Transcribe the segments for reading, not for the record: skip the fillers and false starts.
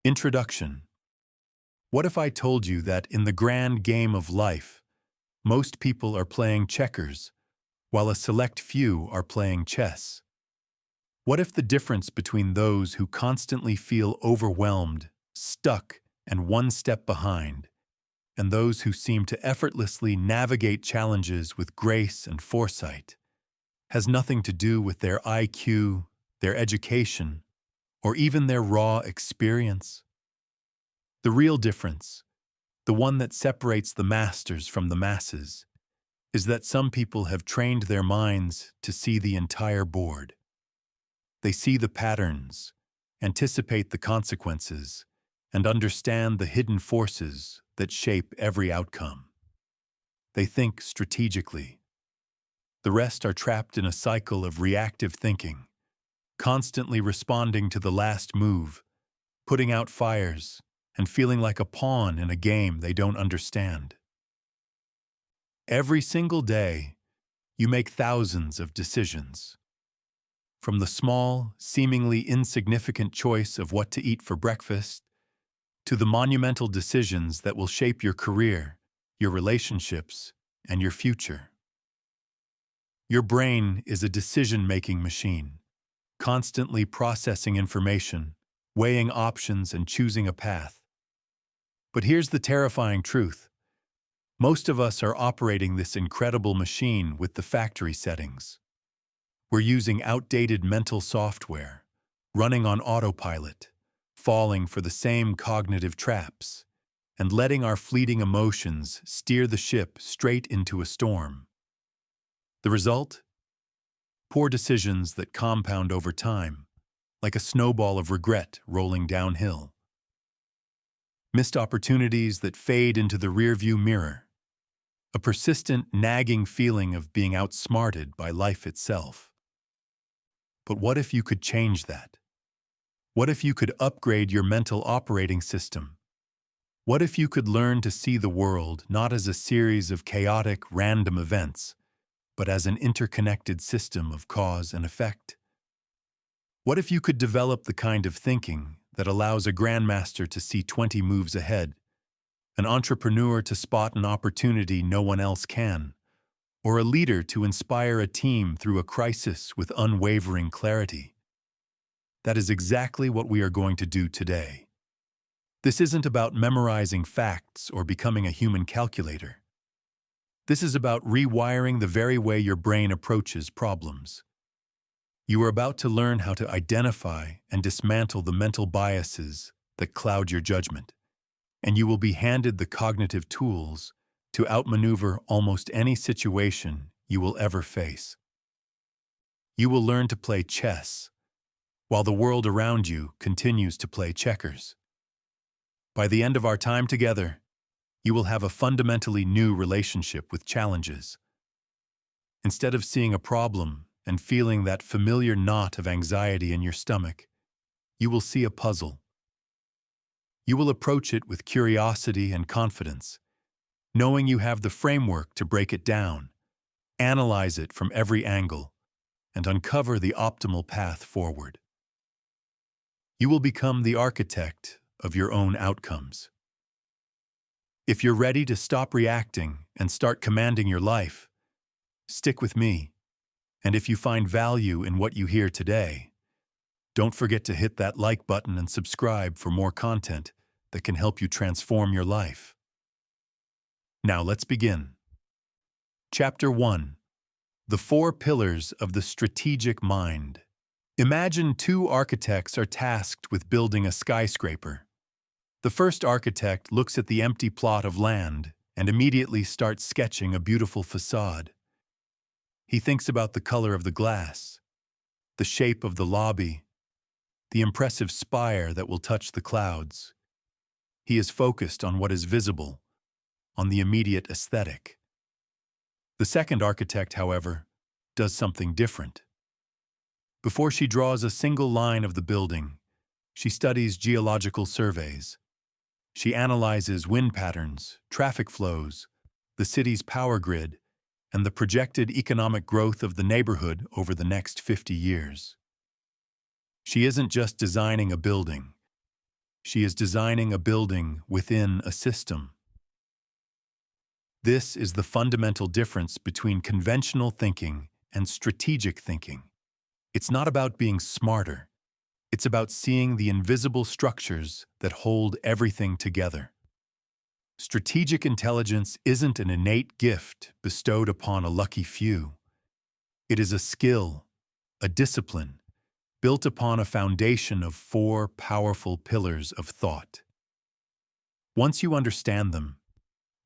Introduction. What if I told you that in the grand game of life, most people are playing checkers, while a select few are playing chess? What if the difference between those who constantly feel overwhelmed, stuck, and one step behind, and those who seem to effortlessly navigate challenges with grace and foresight, has nothing to do with their IQ, their education, or even their raw experience? The real difference, the one that separates the masters from the masses, is that some people have trained their minds to see the entire board. They see the patterns, anticipate the consequences, and understand the hidden forces that shape every outcome. They think strategically. The rest are trapped in a cycle of reactive thinking, constantly responding to the last move, putting out fires, and feeling like a pawn in a game they don't understand. Every single day, you make thousands of decisions. From the small, seemingly insignificant choice of what to eat for breakfast, to the monumental decisions that will shape your career, your relationships, and your future. Your brain is a decision-making machine, constantly processing information, weighing options, and choosing a path. But here's the terrifying truth. Most of us are operating this incredible machine with the factory settings. We're using outdated mental software, running on autopilot, falling for the same cognitive traps, and letting our fleeting emotions steer the ship straight into a storm. The result? Poor decisions that compound over time, like a snowball of regret rolling downhill. Missed opportunities that fade into the rearview mirror. A persistent, nagging feeling of being outsmarted by life itself. But what if you could change that? What if you could upgrade your mental operating system? What if you could learn to see the world not as a series of chaotic, random events, but as an interconnected system of cause and effect? What if you could develop the kind of thinking that allows a grandmaster to see 20 moves ahead, an entrepreneur to spot an opportunity no one else can, or a leader to inspire a team through a crisis with unwavering clarity? That is exactly what we are going to do today. This isn't about memorizing facts or becoming a human calculator. This is about rewiring the very way your brain approaches problems. You are about to learn how to identify and dismantle the mental biases that cloud your judgment, and you will be handed the cognitive tools to outmaneuver almost any situation you will ever face. You will learn to play chess, while the world around you continues to play checkers. By the end of our time together, you will have a fundamentally new relationship with challenges. Instead of seeing a problem and feeling that familiar knot of anxiety in your stomach, you will see a puzzle. You will approach it with curiosity and confidence, knowing you have the framework to break it down, analyze it from every angle, and uncover the optimal path forward. You will become the architect of your own outcomes. If you're ready to stop reacting and start commanding your life, stick with me. And if you find value in what you hear today, don't forget to hit that like button and subscribe for more content that can help you transform your life. Now let's begin. Chapter 1. The 4 Pillars of the Strategic Mind. Imagine 2 architects are tasked with building a skyscraper. The first architect looks at the empty plot of land and immediately starts sketching a beautiful facade. He thinks about the color of the glass, the shape of the lobby, the impressive spire that will touch the clouds. He is focused on what is visible, on the immediate aesthetic. The second architect, however, does something different. Before she draws a single line of the building, she studies geological surveys. She analyzes wind patterns, traffic flows, the city's power grid, and the projected economic growth of the neighborhood over the next 50 years. She isn't just designing a building. She is designing a building within a system. This is the fundamental difference between conventional thinking and strategic thinking. It's not about being smarter. It's about seeing the invisible structures that hold everything together. Strategic intelligence isn't an innate gift bestowed upon a lucky few. It is a skill, a discipline, built upon a foundation of 4 powerful pillars of thought. Once you understand them,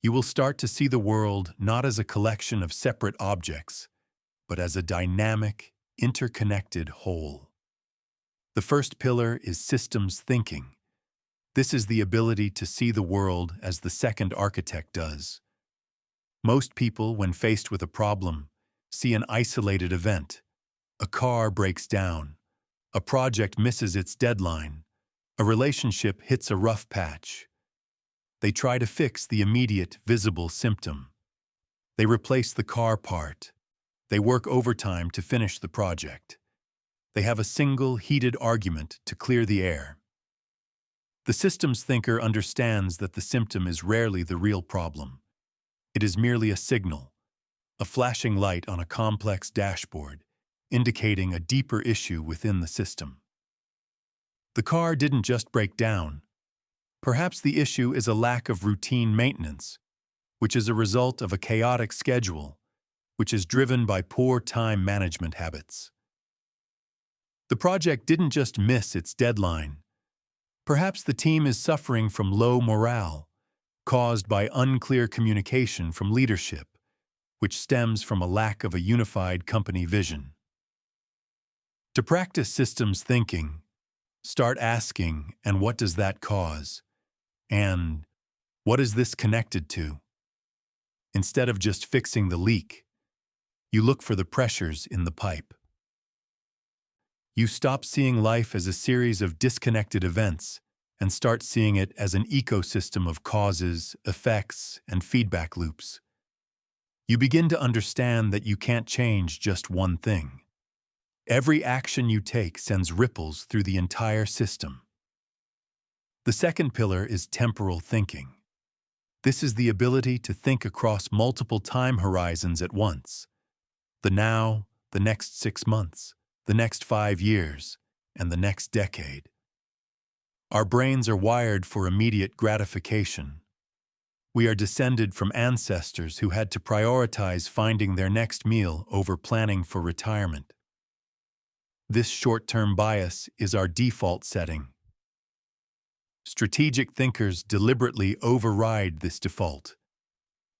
you will start to see the world not as a collection of separate objects, but as a dynamic, interconnected whole. The first pillar is systems thinking. This is the ability to see the world as the second architect does. Most people, when faced with a problem, see an isolated event. A car breaks down. A project misses its deadline. A relationship hits a rough patch. They try to fix the immediate, visible symptom. They replace the car part. They work overtime to finish the project. They have a single, heated argument to clear the air. The systems thinker understands that the symptom is rarely the real problem. It is merely a signal, a flashing light on a complex dashboard, indicating a deeper issue within the system. The car didn't just break down. Perhaps the issue is a lack of routine maintenance, which is a result of a chaotic schedule, which is driven by poor time management habits. The project didn't just miss its deadline. Perhaps the team is suffering from low morale, caused by unclear communication from leadership, which stems from a lack of a unified company vision. To practice systems thinking, start asking, and what does that cause? And what is this connected to? Instead of just fixing the leak, you look for the pressures in the pipe. You stop seeing life as a series of disconnected events and start seeing it as an ecosystem of causes, effects, and feedback loops. You begin to understand that you can't change just one thing. Every action you take sends ripples through the entire system. The second pillar is temporal thinking. This is the ability to think across multiple time horizons at once. The now, the next 6 months, the next 5 years, and the next decade. Our brains are wired for immediate gratification. We are descended from ancestors who had to prioritize finding their next meal over planning for retirement. This short-term bias is our default setting. Strategic thinkers deliberately override this default.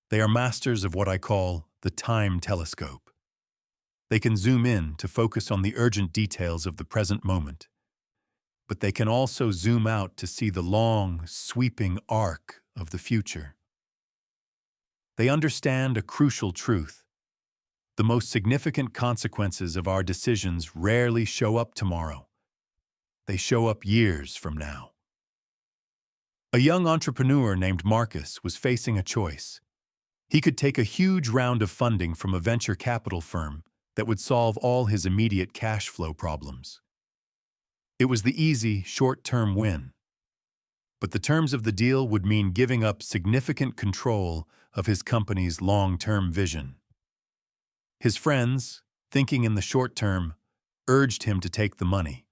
They are masters of what I call the time telescope. They can zoom in to focus on the urgent details of the present moment, but they can also zoom out to see the long, sweeping arc of the future. They understand a crucial truth. The most significant consequences of our decisions rarely show up tomorrow. They show up years from now. A young entrepreneur named Marcus was facing a choice. He could take a huge round of funding from a venture capital firm that would solve all his immediate cash flow problems. It was the easy, short-term win. But the terms of the deal would mean giving up significant control of his company's long-term vision. His friends, thinking in the short term, urged him to take the money.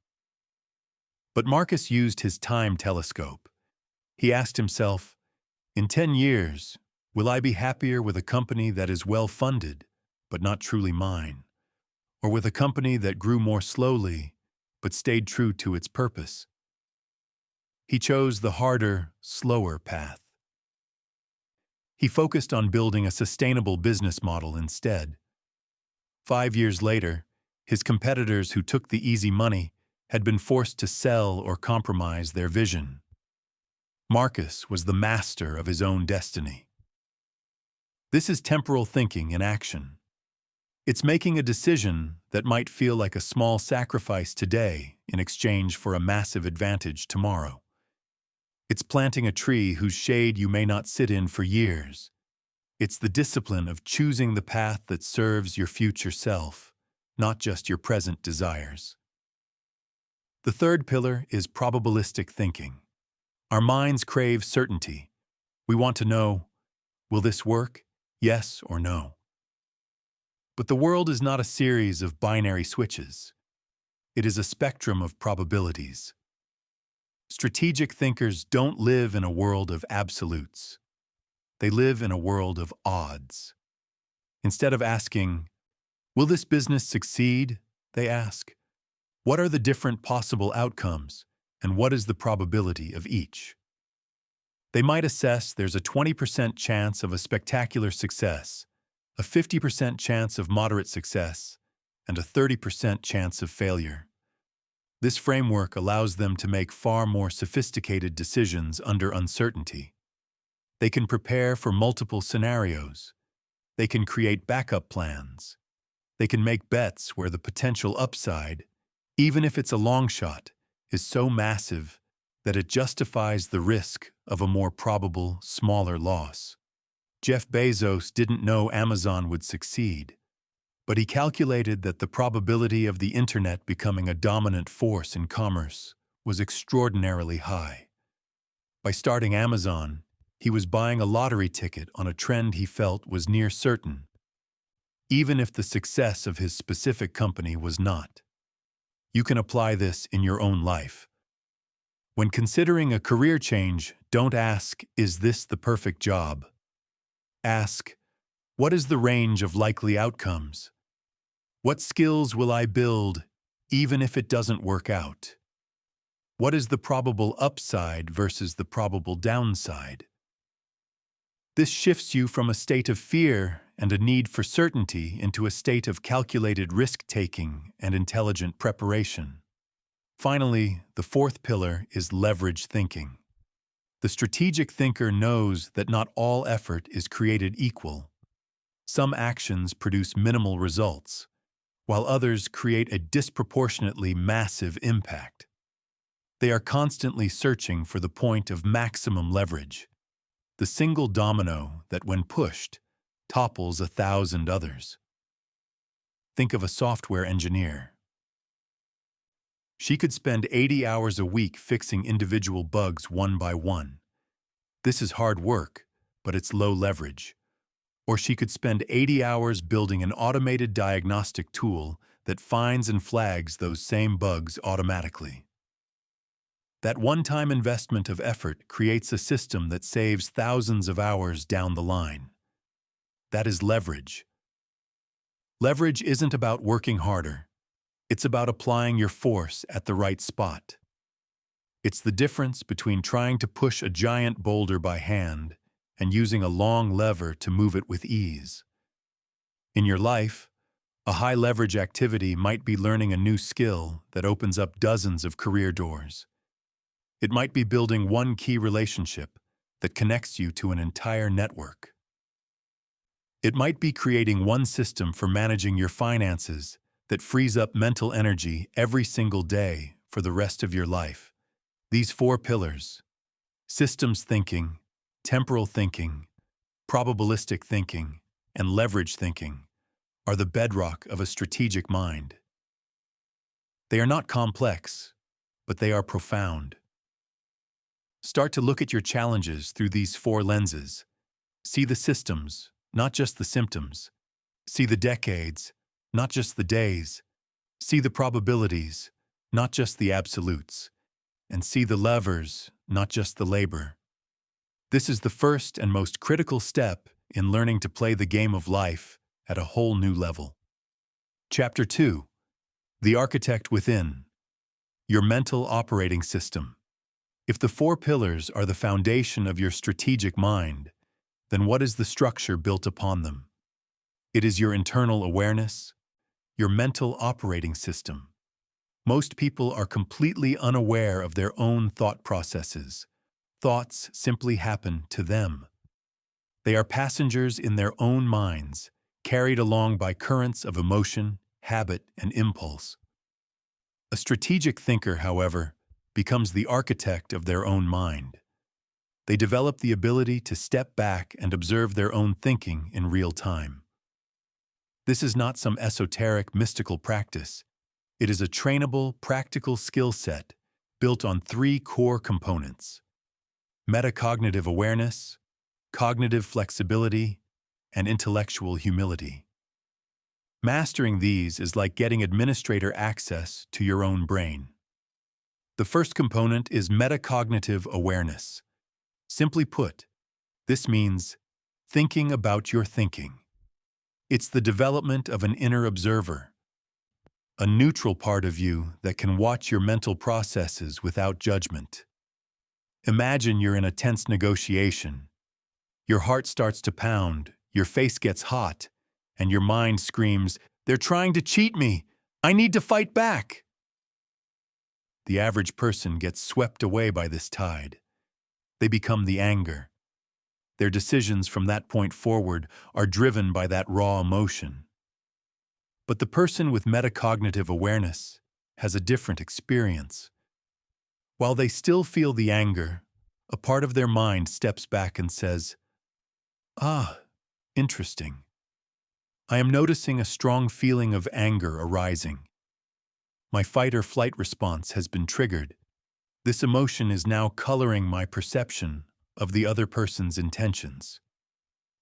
But Marcus used his time telescope. He asked himself, in 10 years, will I be happier with a company that is well-funded, but not truly mine? Or with a company that grew more slowly, but stayed true to its purpose? He chose the harder, slower path. He focused on building a sustainable business model instead. 5 years later, his competitors who took the easy money had been forced to sell or compromise their vision. Marcus was the master of his own destiny. This is temporal thinking in action. It's making a decision that might feel like a small sacrifice today in exchange for a massive advantage tomorrow. It's planting a tree whose shade you may not sit in for years. It's the discipline of choosing the path that serves your future self, not just your present desires. The third pillar is probabilistic thinking. Our minds crave certainty. We want to know, will this work? Yes or no. But the world is not a series of binary switches. It is a spectrum of probabilities. Strategic thinkers don't live in a world of absolutes. They live in a world of odds. Instead of asking, will this business succeed? They ask, what are the different possible outcomes, and what is the probability of each? They might assess there's a 20% chance of a spectacular success, a 50% chance of moderate success, and a 30% chance of failure. This framework allows them to make far more sophisticated decisions under uncertainty. They can prepare for multiple scenarios. They can create backup plans. They can make bets where the potential upside, even if it's a long shot, is so massive that it justifies the risk of a more probable, smaller loss. Jeff Bezos didn't know Amazon would succeed, but he calculated that the probability of the internet becoming a dominant force in commerce was extraordinarily high. By starting Amazon, he was buying a lottery ticket on a trend he felt was near certain, even if the success of his specific company was not. You can apply this in your own life. When considering a career change, don't ask, is this the perfect job? Ask, what is the range of likely outcomes? What skills will I build, even if it doesn't work out? What is the probable upside versus the probable downside? This shifts you from a state of fear and a need for certainty into a state of calculated risk-taking and intelligent preparation. Finally, the fourth pillar is leverage thinking. The strategic thinker knows that not all effort is created equal. Some actions produce minimal results, while others create a disproportionately massive impact. They are constantly searching for the point of maximum leverage, the single domino that, when pushed, topples 1,000 others. Think of a software engineer. She could spend 80 hours a week fixing individual bugs one by one. This is hard work, but it's low leverage. Or she could spend 80 hours building an automated diagnostic tool that finds and flags those same bugs automatically. That one-time investment of effort creates a system that saves thousands of hours down the line. That is leverage. Leverage isn't about working harder. It's about applying your force at the right spot. It's the difference between trying to push a giant boulder by hand and using a long lever to move it with ease. In your life, a high-leverage activity might be learning a new skill that opens up dozens of career doors. It might be building one key relationship that connects you to an entire network. It might be creating one system for managing your finances that frees up mental energy every single day for the rest of your life. These four pillars, systems thinking, temporal thinking, probabilistic thinking, and leverage thinking, are the bedrock of a strategic mind. They are not complex, but they are profound. Start to look at your challenges through these four lenses. See the systems, not just the symptoms. See the decades, not just the days. See the probabilities, not just the absolutes. And see the levers, not just the labor. This is the first and most critical step in learning to play the game of life at a whole new level. Chapter 2. The Architect Within. Your mental operating system. If the four pillars are the foundation of your strategic mind, then what is the structure built upon them? It is your internal awareness, your mental operating system. Most people are completely unaware of their own thought processes. Thoughts simply happen to them. They are passengers in their own minds, carried along by currents of emotion, habit, and impulse. A strategic thinker, however, becomes the architect of their own mind. They develop the ability to step back and observe their own thinking in real time. This is not some esoteric, mystical practice. It is a trainable, practical skill set built on three core components: metacognitive awareness, cognitive flexibility, and intellectual humility. Mastering these is like getting administrator access to your own brain. The first component is metacognitive awareness. Simply put, this means thinking about your thinking. It's the development of an inner observer, a neutral part of you that can watch your mental processes without judgment. Imagine you're in a tense negotiation. Your heart starts to pound, your face gets hot, and your mind screams, "They're trying to cheat me! I need to fight back!" The average person gets swept away by this tide. They become the anger. Their decisions from that point forward are driven by that raw emotion. But the person with metacognitive awareness has a different experience. While they still feel the anger, a part of their mind steps back and says, "Ah, interesting. I am noticing a strong feeling of anger arising. My fight or flight response has been triggered. This emotion is now coloring my perception of the other person's intentions.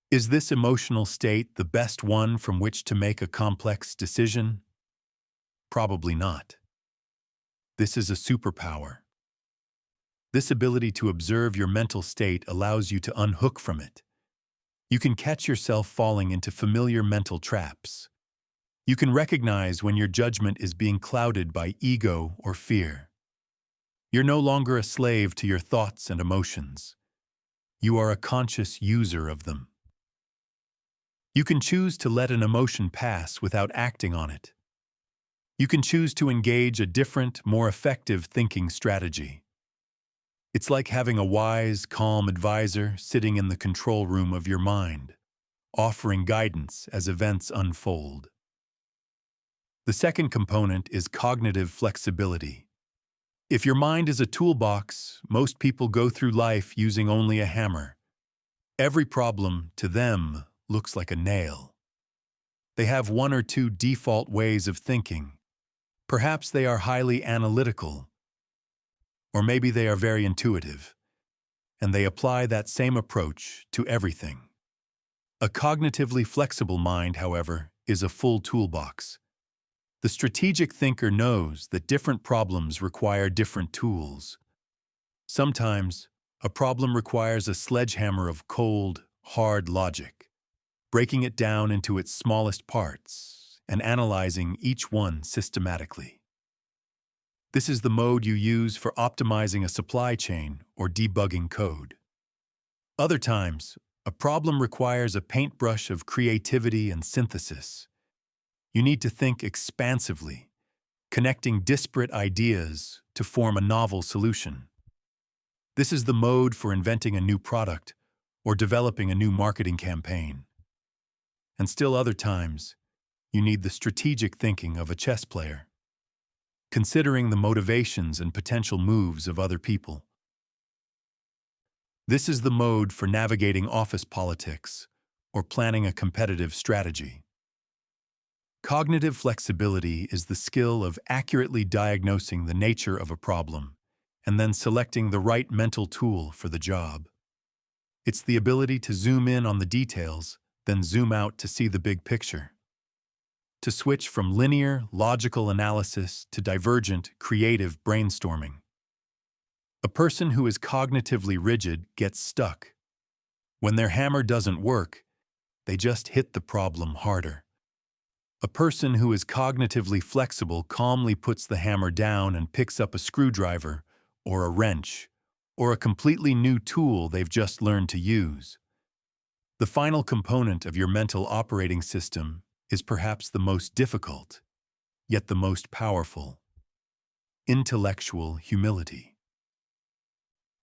Is this emotional state the best one from which to make a complex decision? Probably not. This is a superpower. This ability to observe your mental state allows you to unhook from it. You can catch yourself falling into familiar mental traps. You can recognize when your judgment is being clouded by ego or fear. You're no longer a slave to your thoughts and emotions. You are a conscious user of them. You can choose to let an emotion pass without acting on it. You can choose to engage a different, more effective thinking strategy. It's like having a wise, calm advisor sitting in the control room of your mind, offering guidance as events unfold. The second component is cognitive flexibility. If your mind is a toolbox, most people go through life using only a hammer. Every problem, to them, looks like a nail. They have one or two default ways of thinking. Perhaps they are highly analytical, or maybe they are very intuitive, and they apply that same approach to everything. A cognitively flexible mind, however, is a full toolbox. The strategic thinker knows that different problems require different tools. Sometimes, a problem requires a sledgehammer of cold, hard logic, breaking it down into its smallest parts and analyzing each one systematically. This is the mode you use for optimizing a supply chain or debugging code. Other times, a problem requires a paintbrush of creativity and synthesis. You need to think expansively, connecting disparate ideas to form a novel solution. This is the mode for inventing a new product or developing a new marketing campaign. And still other times, you need the strategic thinking of a chess player, considering the motivations and potential moves of other people. This is the mode for navigating office politics or planning a competitive strategy. Cognitive flexibility is the skill of accurately diagnosing the nature of a problem and then selecting the right mental tool for the job. It's the ability to zoom in on the details, then zoom out to see the big picture. To switch from linear, logical analysis to divergent, creative brainstorming. A person who is cognitively rigid gets stuck. When their hammer doesn't work, they just hit the problem harder. A person who is cognitively flexible calmly puts the hammer down and picks up a screwdriver, or a wrench, or a completely new tool they've just learned to use. The final component of your mental operating system is perhaps the most difficult, yet the most powerful: intellectual humility.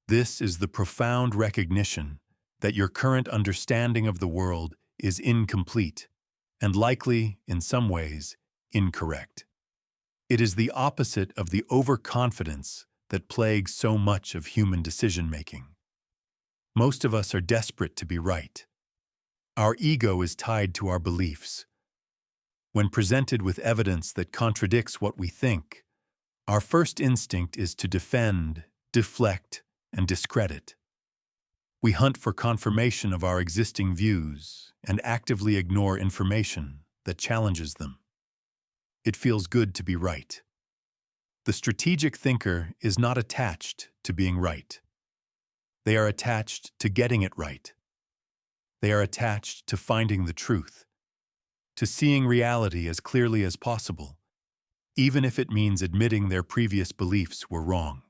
This is the profound recognition that your current understanding of the world is incomplete and likely, in some ways, incorrect. It is the opposite of the overconfidence that plagues so much of human decision-making. Most of us are desperate to be right. Our ego is tied to our beliefs. When presented with evidence that contradicts what we think, our first instinct is to defend, deflect, and discredit. We hunt for confirmation of our existing views and actively ignore information that challenges them. It feels good to be right. The strategic thinker is not attached to being right. They are attached to getting it right. They are attached to finding the truth, to seeing reality as clearly as possible, even if it means admitting their previous beliefs were wrong.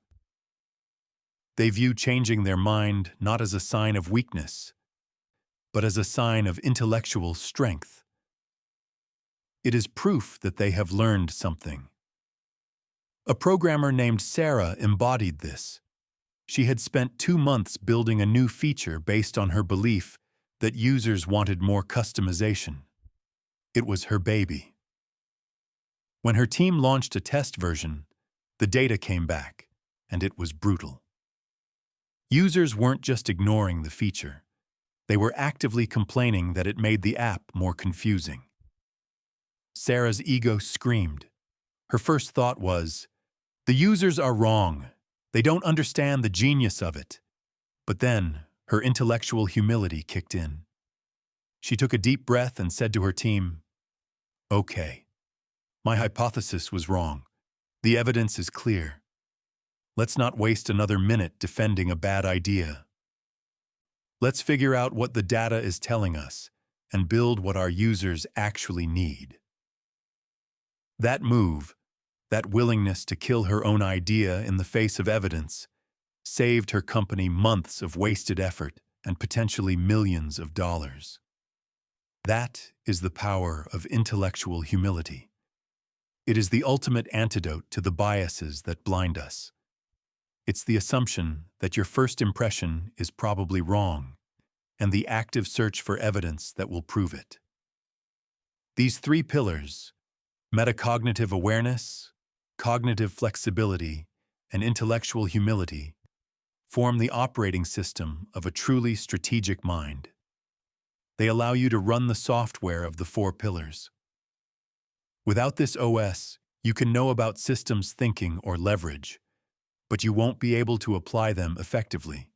They view changing their mind not as a sign of weakness, but as a sign of intellectual strength. It is proof that they have learned something. A programmer named Sarah embodied this. She had spent 2 months building a new feature based on her belief that users wanted more customization. It was her baby. When her team launched a test version, the data came back, and it was brutal. Users weren't just ignoring the feature. They were actively complaining that it made the app more confusing. Sarah's ego screamed. Her first thought was, "The users are wrong. They don't understand the genius of it." But then, her intellectual humility kicked in. She took a deep breath and said to her team, "Okay, my hypothesis was wrong. The evidence is clear. Let's not waste another minute defending a bad idea. Let's figure out what the data is telling us and build what our users actually need." That move, that willingness to kill her own idea in the face of evidence, saved her company months of wasted effort and potentially millions of dollars. That is the power of intellectual humility. It is the ultimate antidote to the biases that blind us. It's the assumption that your first impression is probably wrong, and the active search for evidence that will prove it. These 3 pillars, metacognitive awareness, cognitive flexibility, and intellectual humility, form the operating system of a truly strategic mind. They allow you to run the software of the 4 pillars. Without this OS, you can know about systems thinking or leverage, but you won't be able to apply them effectively.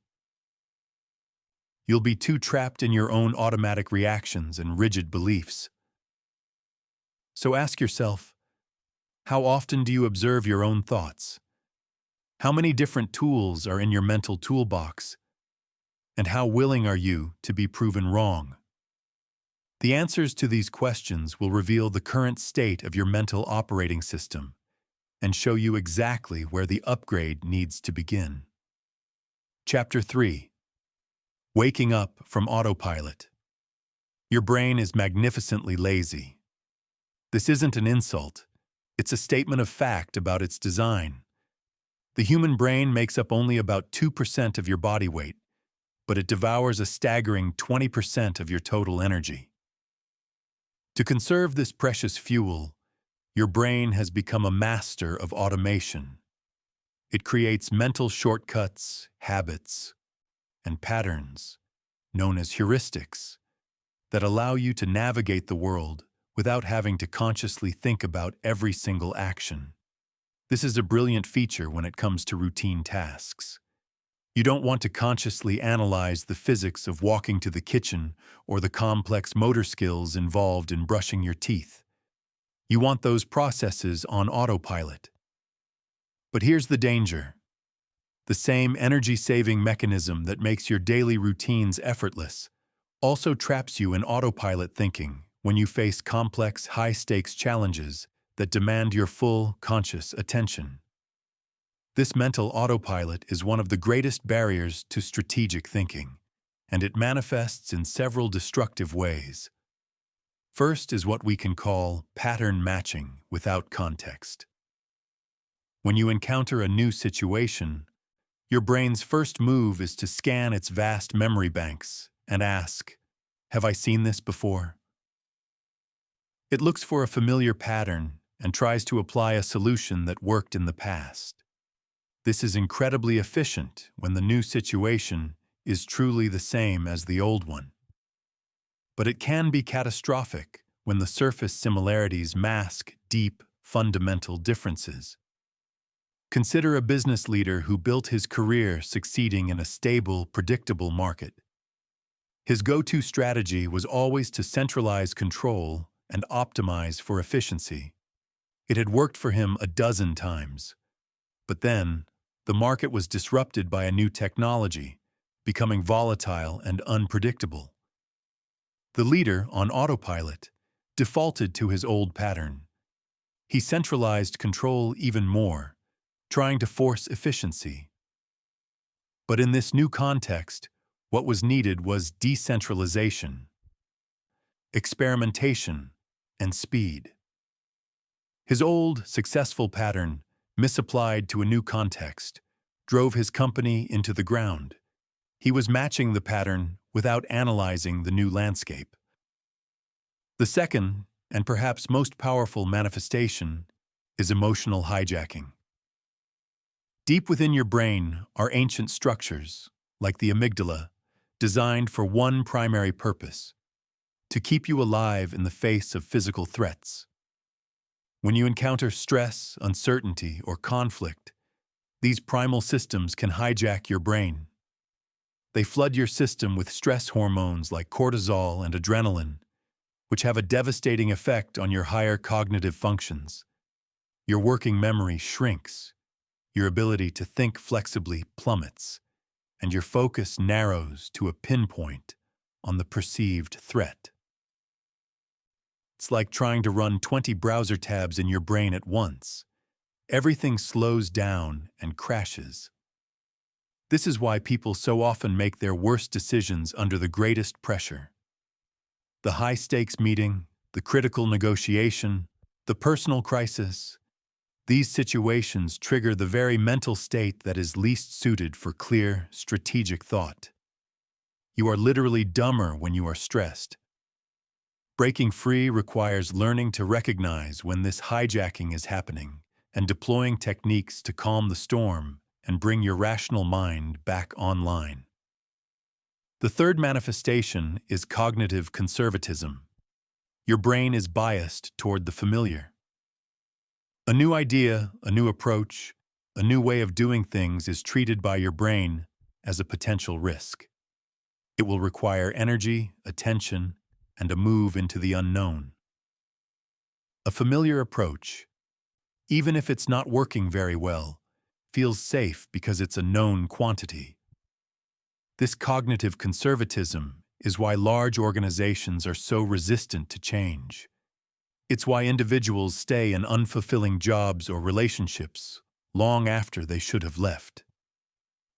You'll be too trapped in your own automatic reactions and rigid beliefs. So ask yourself, how often do you observe your own thoughts? How many different tools are in your mental toolbox? And how willing are you to be proven wrong? The answers to these questions will reveal the current state of your mental operating system and show you exactly where the upgrade needs to begin. Chapter 3. Waking up from autopilot. Your brain is magnificently lazy. This isn't an insult. It's a statement of fact about its design. The human brain makes up only about 2% of your body weight, but it devours a staggering 20% of your total energy. To conserve this precious fuel, your brain has become a master of automation. It creates mental shortcuts, habits, and patterns, known as heuristics, that allow you to navigate the world without having to consciously think about every single action. This is a brilliant feature when it comes to routine tasks. You don't want to consciously analyze the physics of walking to the kitchen or the complex motor skills involved in brushing your teeth. You want those processes on autopilot. But here's the danger. The same energy-saving mechanism that makes your daily routines effortless also traps you in autopilot thinking when you face complex, high-stakes challenges that demand your full, conscious attention. This mental autopilot is one of the greatest barriers to strategic thinking, and it manifests in several destructive ways. First is what we can call pattern matching without context. When you encounter a new situation, your brain's first move is to scan its vast memory banks and ask, "Have I seen this before?" It looks for a familiar pattern and tries to apply a solution that worked in the past. This is incredibly efficient when the new situation is truly the same as the old one. But it can be catastrophic when the surface similarities mask deep, fundamental differences. Consider a business leader who built his career succeeding in a stable, predictable market. His go-to strategy was always to centralize control and optimize for efficiency. It had worked for him a dozen times. But then, the market was disrupted by a new technology, becoming volatile and unpredictable. The leader, on autopilot, defaulted to his old pattern. He centralized control even more, trying to force efficiency. But in this new context, what was needed was decentralization, experimentation, and speed. His old, successful pattern, misapplied to a new context, drove his company into the ground. He was matching the pattern without analyzing the new landscape. The second, and perhaps most powerful manifestation, is emotional hijacking. Deep within your brain are ancient structures, like the amygdala, designed for one primary purpose: to keep you alive in the face of physical threats. When you encounter stress, uncertainty, or conflict, these primal systems can hijack your brain. They flood your system with stress hormones like cortisol and adrenaline, which have a devastating effect on your higher cognitive functions. Your working memory shrinks, your ability to think flexibly plummets, and your focus narrows to a pinpoint on the perceived threat. It's like trying to run 20 browser tabs in your brain at once. Everything slows down and crashes. This is why people so often make their worst decisions under the greatest pressure. The high-stakes meeting, the critical negotiation, the personal crisis. These situations trigger the very mental state that is least suited for clear, strategic thought. You are literally dumber when you are stressed. Breaking free requires learning to recognize when this hijacking is happening and deploying techniques to calm the storm and bring your rational mind back online. The third manifestation is cognitive conservatism. Your brain is biased toward the familiar. A new idea, a new approach, a new way of doing things is treated by your brain as a potential risk. It will require energy, attention, and a move into the unknown. A familiar approach, even if it's not working very well, feels safe because it's a known quantity. This cognitive conservatism is why large organizations are so resistant to change. It's why individuals stay in unfulfilling jobs or relationships long after they should have left.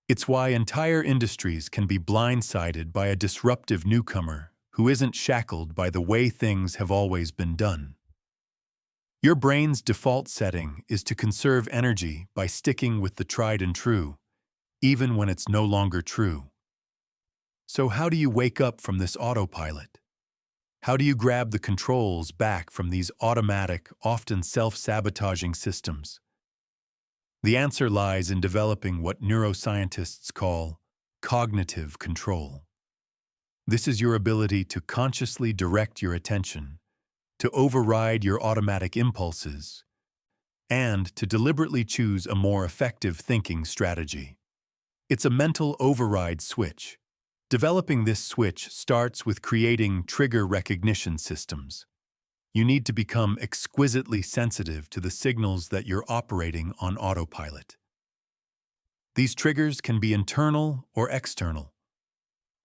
It's why entire industries can be blindsided by a disruptive newcomer who isn't shackled by the way things have always been done. Your brain's default setting is to conserve energy by sticking with the tried and true, even when it's no longer true. So how do you wake up from this autopilot? How do you grab the controls back from these automatic, often self-sabotaging systems? The answer lies in developing what neuroscientists call cognitive control. This is your ability to consciously direct your attention, to override your automatic impulses, and to deliberately choose a more effective thinking strategy. It's a mental override switch. Developing this switch starts with creating trigger recognition systems. You need to become exquisitely sensitive to the signals that you're operating on autopilot. These triggers can be internal or external.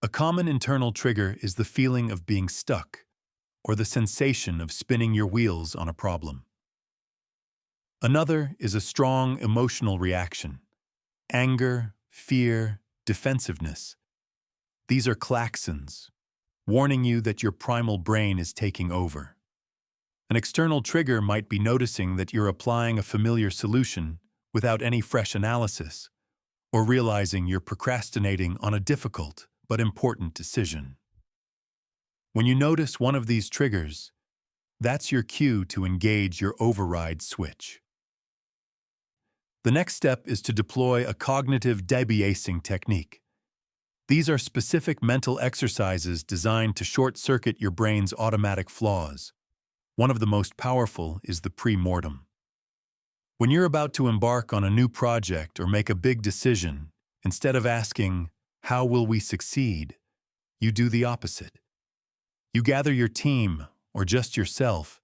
A common internal trigger is the feeling of being stuck, or the sensation of spinning your wheels on a problem. Another is a strong emotional reaction: anger, fear, defensiveness. These are klaxons, warning you that your primal brain is taking over. An external trigger might be noticing that you're applying a familiar solution without any fresh analysis, or realizing you're procrastinating on a difficult but important decision. When you notice one of these triggers, that's your cue to engage your override switch. The next step is to deploy a cognitive debiasing technique. These are specific mental exercises designed to short-circuit your brain's automatic flaws. One of the most powerful is the pre-mortem. When you're about to embark on a new project or make a big decision, instead of asking, "How will we succeed?" you do the opposite. You gather your team, or just yourself,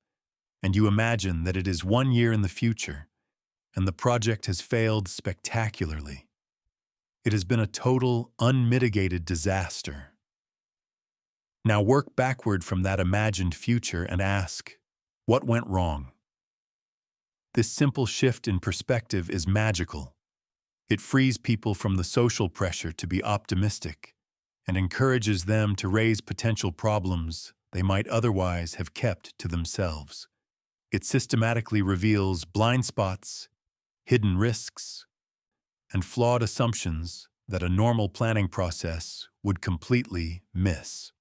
and you imagine that it is 1 year in the future, and the project has failed spectacularly. It has been a total, unmitigated disaster. Now work backward from that imagined future and ask, what went wrong? This simple shift in perspective is magical. It frees people from the social pressure to be optimistic and encourages them to raise potential problems they might otherwise have kept to themselves. It systematically reveals blind spots, hidden risks, and flawed assumptions that a normal planning process would completely miss.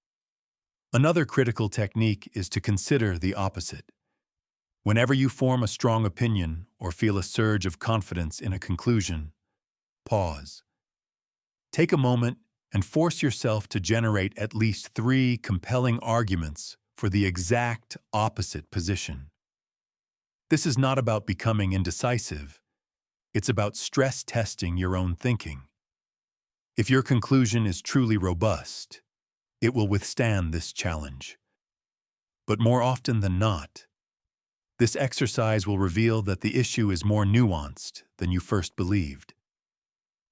Another critical technique is to consider the opposite. Whenever you form a strong opinion or feel a surge of confidence in a conclusion, pause. Take a moment and force yourself to generate at least 3 compelling arguments for the exact opposite position. This is not about becoming indecisive. It's about stress testing your own thinking. If your conclusion is truly robust, it will withstand this challenge. But more often than not, this exercise will reveal that the issue is more nuanced than you first believed,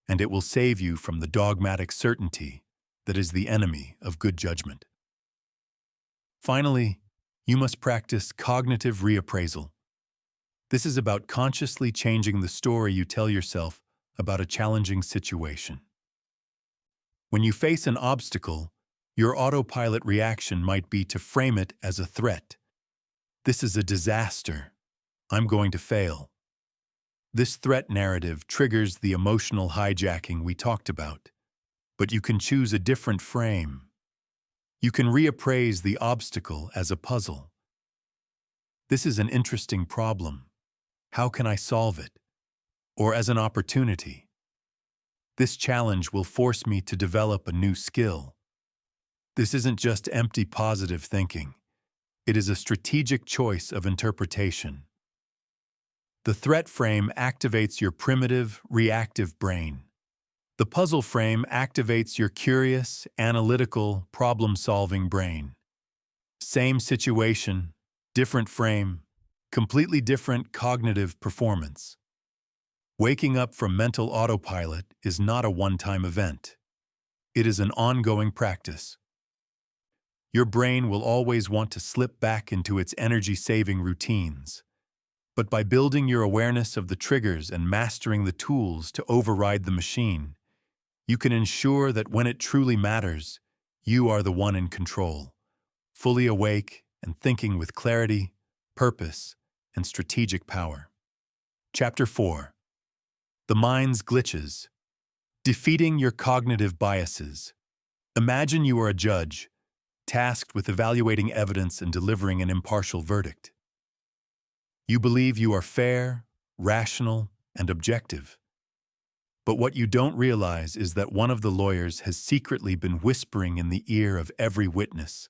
and it will save you from the dogmatic certainty that is the enemy of good judgment. Finally, you must practice cognitive reappraisal. This is about consciously changing the story you tell yourself about a challenging situation. When you face an obstacle, your autopilot reaction might be to frame it as a threat. This is a disaster. I'm going to fail. This threat narrative triggers the emotional hijacking we talked about, but you can choose a different frame. You can reappraise the obstacle as a puzzle. This is an interesting problem. How can I solve it? Or as an opportunity. This challenge will force me to develop a new skill. This isn't just empty positive thinking. It is a strategic choice of interpretation. The threat frame activates your primitive, reactive brain. The puzzle frame activates your curious, analytical, problem-solving brain. Same situation, different frame, completely different cognitive performance. Waking up from mental autopilot is not a one-time event. It is an ongoing practice. Your brain will always want to slip back into its energy-saving routines. But by building your awareness of the triggers and mastering the tools to override the machine, you can ensure that when it truly matters, you are the one in control, fully awake and thinking with clarity, purpose, and strategic power. Chapter 4. The Mind's Glitches. Defeating your cognitive biases. Imagine you are a judge, tasked with evaluating evidence and delivering an impartial verdict. You believe you are fair, rational, and objective. But what you don't realize is that one of the lawyers has secretly been whispering in the ear of every witness,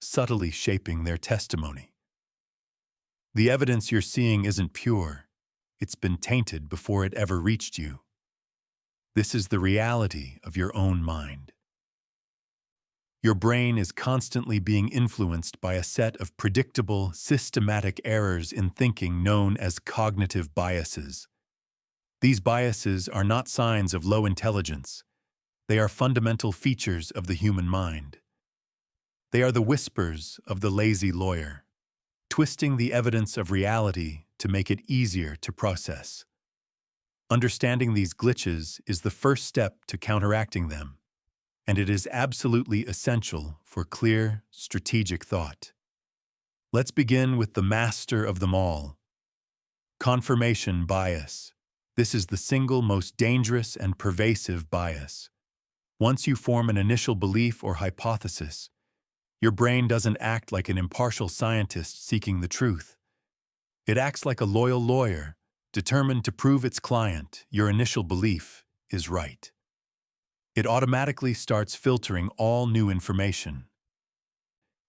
subtly shaping their testimony. The evidence you're seeing isn't pure. It's been tainted before it ever reached you. This is the reality of your own mind. Your brain is constantly being influenced by a set of predictable, systematic errors in thinking known as cognitive biases. These biases are not signs of low intelligence. They are fundamental features of the human mind. They are the whispers of the lazy lawyer, twisting the evidence of reality to make it easier to process. Understanding these glitches is the first step to counteracting them, and it is absolutely essential for clear, strategic thought. Let's begin with the master of them all, confirmation bias. This is the single most dangerous and pervasive bias. Once you form an initial belief or hypothesis, your brain doesn't act like an impartial scientist seeking the truth. It acts like a loyal lawyer, determined to prove its client your initial belief is right. It automatically starts filtering all new information,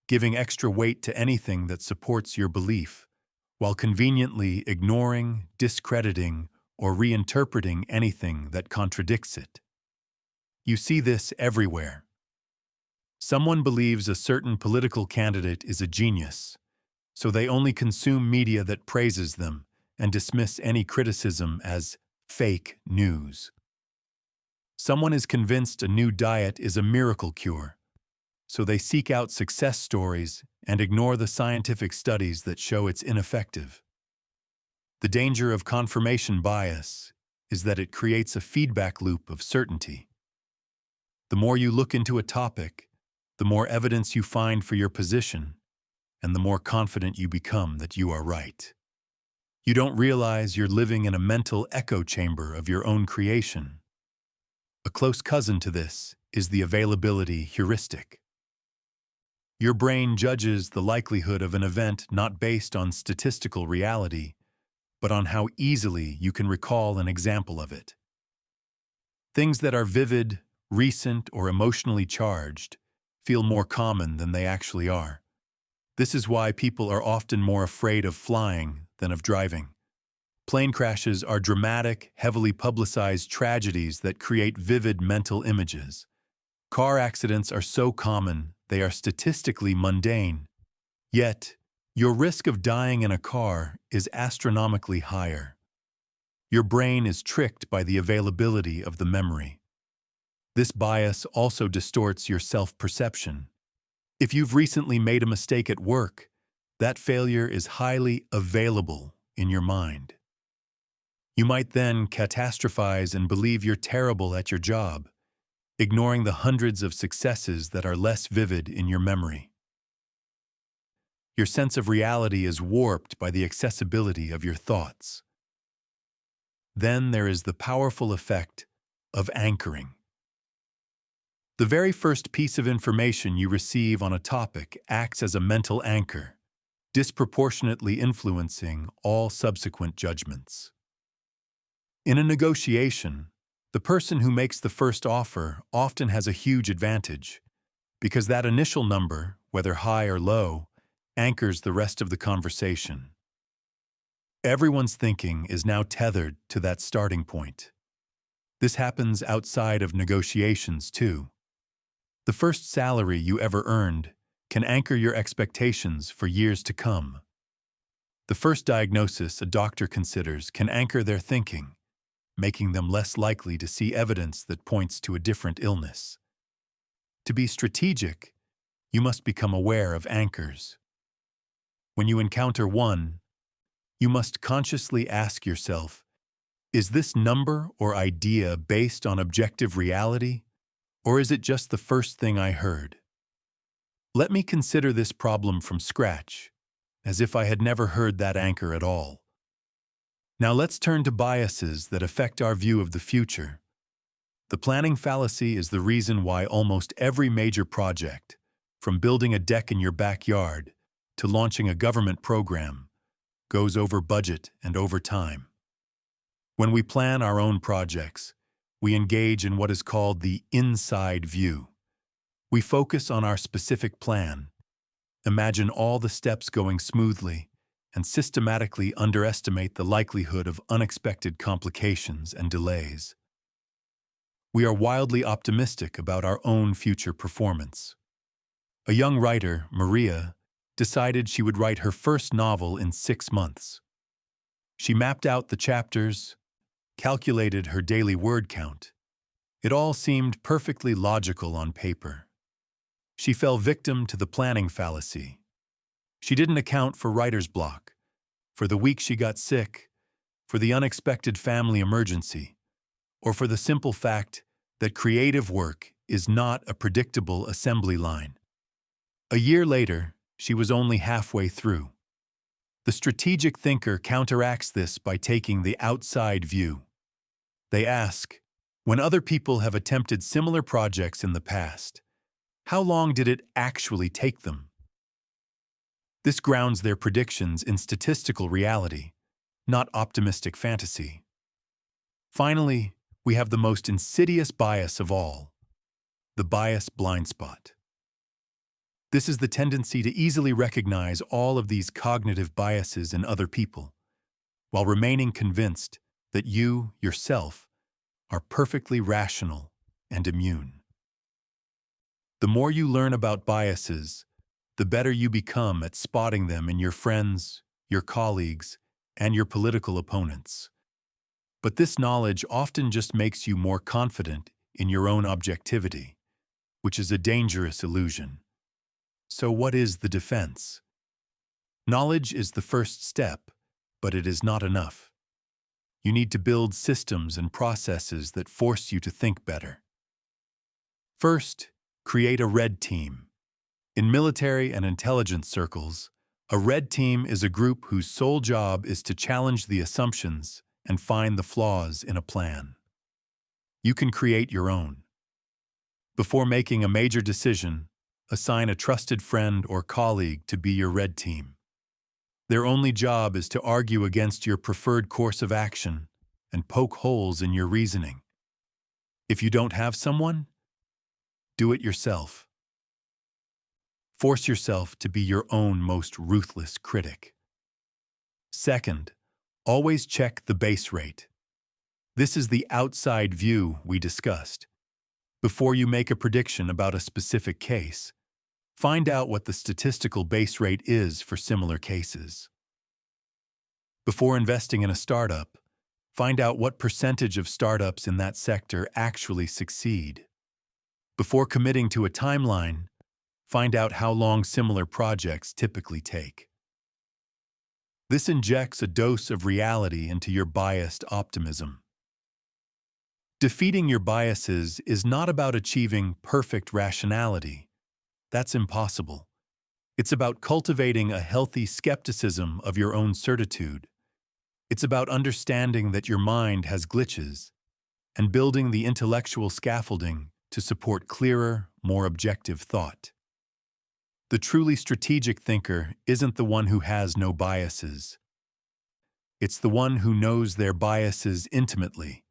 giving extra weight to anything that supports your belief, while conveniently ignoring, discrediting, or reinterpreting anything that contradicts it. You see this everywhere. Someone believes a certain political candidate is a genius, so they only consume media that praises them and dismiss any criticism as fake news. Someone is convinced a new diet is a miracle cure, so they seek out success stories and ignore the scientific studies that show it's ineffective. The danger of confirmation bias is that it creates a feedback loop of certainty. The more you look into a topic, the more evidence you find for your position, and the more confident you become that you are right. You don't realize you're living in a mental echo chamber of your own creation. A close cousin to this is the availability heuristic. Your brain judges the likelihood of an event not based on statistical reality, but on how easily you can recall an example of it. Things that are vivid, recent, or emotionally charged feel more common than they actually are. This is why people are often more afraid of flying than of driving. Plane crashes are dramatic, heavily publicized tragedies that create vivid mental images. Car accidents are so common, they are statistically mundane. Yet, your risk of dying in a car is astronomically higher. Your brain is tricked by the availability of the memory. This bias also distorts your self-perception. If you've recently made a mistake at work, that failure is highly available in your mind. You might then catastrophize and believe you're terrible at your job, ignoring the hundreds of successes that are less vivid in your memory. Your sense of reality is warped by the accessibility of your thoughts. Then there is the powerful effect of anchoring. The very first piece of information you receive on a topic acts as a mental anchor, disproportionately influencing all subsequent judgments. In a negotiation, the person who makes the first offer often has a huge advantage, because that initial number, whether high or low, anchors the rest of the conversation. Everyone's thinking is now tethered to that starting point. This happens outside of negotiations, too. The first salary you ever earned can anchor your expectations for years to come. The first diagnosis a doctor considers can anchor their thinking, making them less likely to see evidence that points to a different illness. To be strategic, you must become aware of anchors. When you encounter one, you must consciously ask yourself, is this number or idea based on objective reality, or is it just the first thing I heard? Let me consider this problem from scratch, as if I had never heard that anchor at all. Now let's turn to biases that affect our view of the future. The planning fallacy is the reason why almost every major project, from building a deck in your backyard to launching a government program, goes over budget and over time. When we plan our own projects, we engage in what is called the inside view. We focus on our specific plan, imagine all the steps going smoothly, and systematically underestimate the likelihood of unexpected complications and delays. We are wildly optimistic about our own future performance. A young writer, Maria, decided she would write her first novel in 6 months. She mapped out the chapters, calculated her daily word count. It all seemed perfectly logical on paper. She fell victim to the planning fallacy. She didn't account for writer's block, for the week she got sick, for the unexpected family emergency, or for the simple fact that creative work is not a predictable assembly line. A year later, she was only halfway through. The strategic thinker counteracts this by taking the outside view. They ask, when other people have attempted similar projects in the past, how long did it actually take them? This grounds their predictions in statistical reality, not optimistic fantasy. Finally, we have the most insidious bias of all, the bias blind spot. This is the tendency to easily recognize all of these cognitive biases in other people, while remaining convinced that you, yourself, are perfectly rational and immune. The more you learn about biases, the better you become at spotting them in your friends, your colleagues, and your political opponents. But this knowledge often just makes you more confident in your own objectivity, which is a dangerous illusion. So what is the defense? Knowledge is the first step, but it is not enough. You need to build systems and processes that force you to think better. First, create a red team. In military and intelligence circles, a red team is a group whose sole job is to challenge the assumptions and find the flaws in a plan. You can create your own. Before making a major decision, assign a trusted friend or colleague to be your red team. Their only job is to argue against your preferred course of action and poke holes in your reasoning. If you don't have someone, do it yourself. Force yourself to be your own most ruthless critic. Second, always check the base rate. This is the outside view we discussed. Before you make a prediction about a specific case, find out what the statistical base rate is for similar cases. Before investing in a startup, find out what percentage of startups in that sector actually succeed. Before committing to a timeline, find out how long similar projects typically take. This injects a dose of reality into your biased optimism. Defeating your biases is not about achieving perfect rationality. That's impossible. It's about cultivating a healthy skepticism of your own certitude. It's about understanding that your mind has glitches and building the intellectual scaffolding to support clearer, more objective thought. The truly strategic thinker isn't the one who has no biases. It's the one who knows their biases intimately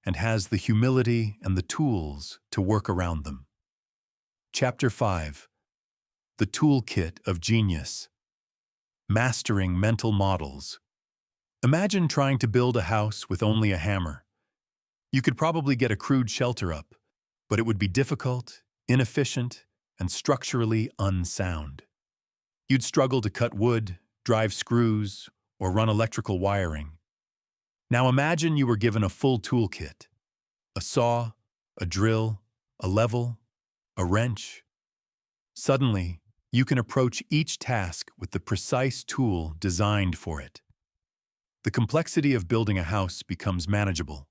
and has the humility and the tools to work around them. Chapter 5. The Toolkit of Genius. Mastering Mental Models. Imagine trying to build a house with only a hammer. You could probably get a crude shelter up, but it would be difficult, inefficient, and structurally unsound. You'd struggle to cut wood, drive screws, or run electrical wiring. Now imagine you were given a full toolkit: a saw, a drill, a level, a wrench. Suddenly, you can approach each task with the precise tool designed for it. The complexity of building a house becomes manageable.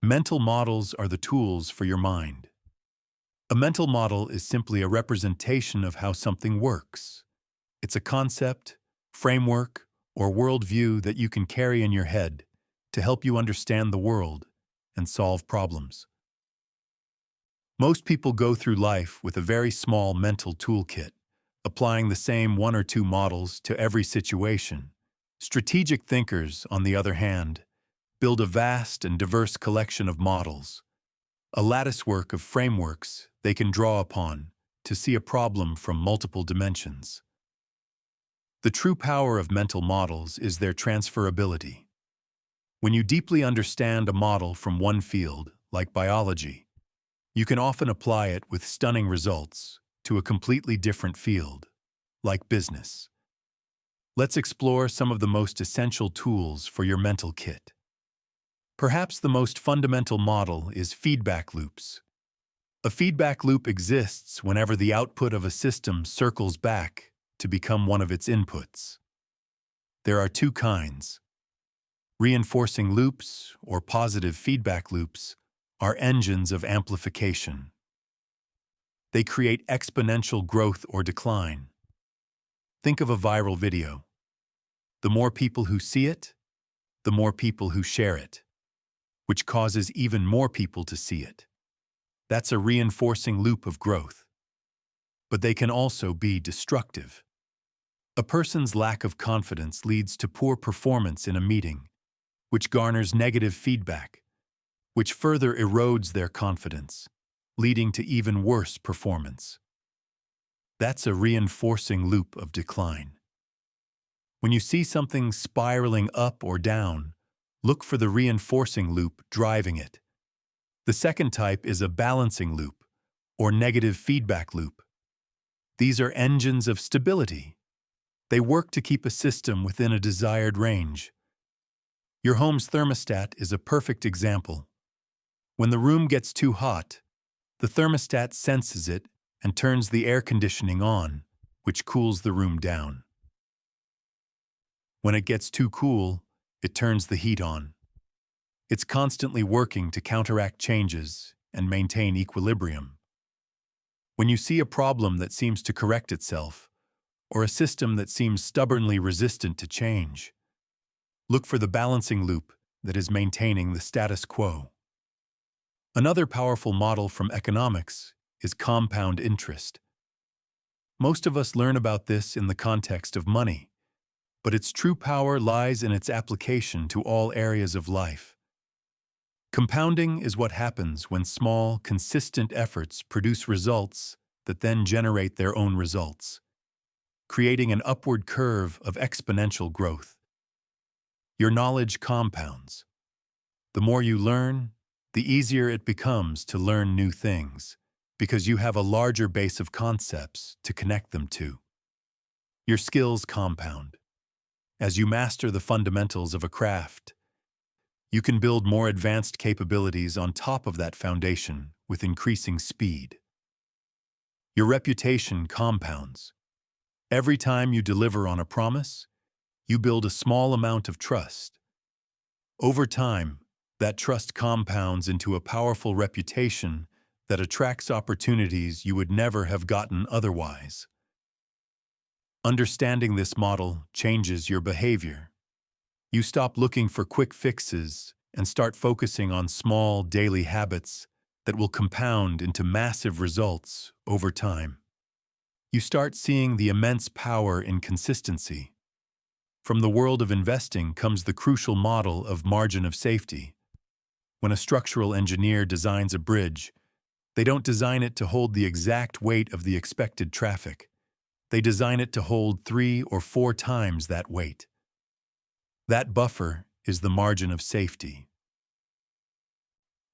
Mental models are the tools for your mind. A mental model is simply a representation of how something works. It's a concept, framework, or worldview that you can carry in your head to help you understand the world and solve problems. Most people go through life with a very small mental toolkit, applying the same one or two models to every situation. Strategic thinkers, on the other hand, build a vast and diverse collection of models, a latticework of frameworks they can draw upon to see a problem from multiple dimensions. The true power of mental models is their transferability. When you deeply understand a model from one field, like biology, you can often apply it with stunning results to a completely different field, like business. Let's explore some of the most essential tools for your mental kit. Perhaps the most fundamental model is feedback loops. A feedback loop exists whenever the output of a system circles back to become one of its inputs. There are two kinds. Reinforcing loops, or positive feedback loops, are engines of amplification. They create exponential growth or decline. Think of a viral video. The more people who see it, the more people who share it, which causes even more people to see it. That's a reinforcing loop of growth. But they can also be destructive. A person's lack of confidence leads to poor performance in a meeting, which garners negative feedback, which further erodes their confidence, leading to even worse performance. That's a reinforcing loop of decline. When you see something spiraling up or down, look for the reinforcing loop driving it. The second type is a balancing loop, or negative feedback loop. These are engines of stability. They work to keep a system within a desired range. Your home's thermostat is a perfect example. When the room gets too hot, the thermostat senses it and turns the air conditioning on, which cools the room down. When it gets too cool, it turns the heat on. It's constantly working to counteract changes and maintain equilibrium. When you see a problem that seems to correct itself, or a system that seems stubbornly resistant to change, look for the balancing loop that is maintaining the status quo. Another powerful model from economics is compound interest. Most of us learn about this in the context of money, but its true power lies in its application to all areas of life. Compounding is what happens when small, consistent efforts produce results that then generate their own results, creating an upward curve of exponential growth. Your knowledge compounds. The more you learn, the easier it becomes to learn new things, because you have a larger base of concepts to connect them to. Your skills compound. As you master the fundamentals of a craft, you can build more advanced capabilities on top of that foundation with increasing speed. Your reputation compounds. Every time you deliver on a promise, you build a small amount of trust. Over time, that trust compounds into a powerful reputation that attracts opportunities you would never have gotten otherwise. Understanding this model changes your behavior. You stop looking for quick fixes and start focusing on small daily habits that will compound into massive results over time. You start seeing the immense power in consistency. From the world of investing comes the crucial model of margin of safety. When a structural engineer designs a bridge, they don't design it to hold the exact weight of the expected traffic. They design it to hold 3 or 4 times that weight. That buffer is the margin of safety.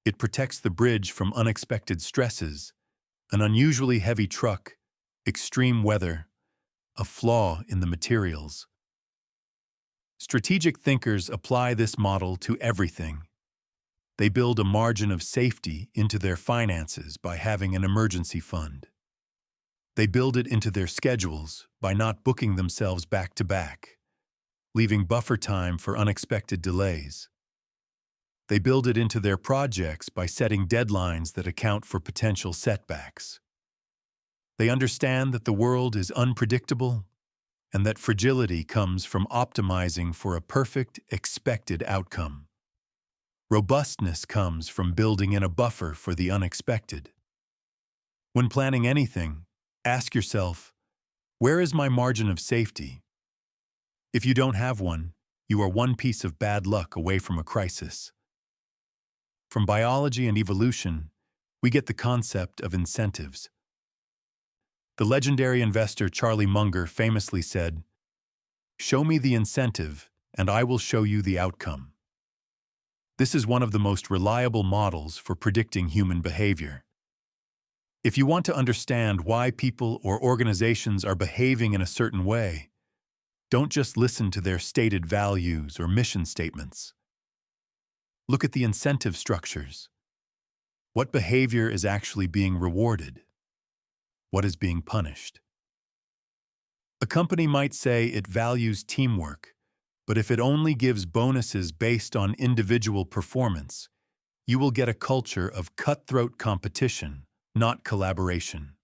It protects the bridge from unexpected stresses, an unusually heavy truck, extreme weather, a flaw in the materials. Strategic thinkers apply this model to everything. They build a margin of safety into their finances by having an emergency fund. They build it into their schedules by not booking themselves back to back, leaving buffer time for unexpected delays. They build it into their projects by setting deadlines that account for potential setbacks. They understand that the world is unpredictable and that fragility comes from optimizing for a perfect, expected outcome. Robustness comes from building in a buffer for the unexpected. When planning anything, ask yourself, where is my margin of safety? If you don't have one, you are one piece of bad luck away from a crisis. From biology and evolution, we get the concept of incentives. The legendary investor Charlie Munger famously said, "Show me the incentive, and I will show you the outcome." This is one of the most reliable models for predicting human behavior. If you want to understand why people or organizations are behaving in a certain way, don't just listen to their stated values or mission statements. Look at the incentive structures. What behavior is actually being rewarded? What is being punished? A company might say it values teamwork, but if it only gives bonuses based on individual performance, you will get a culture of cutthroat competition, not collaboration.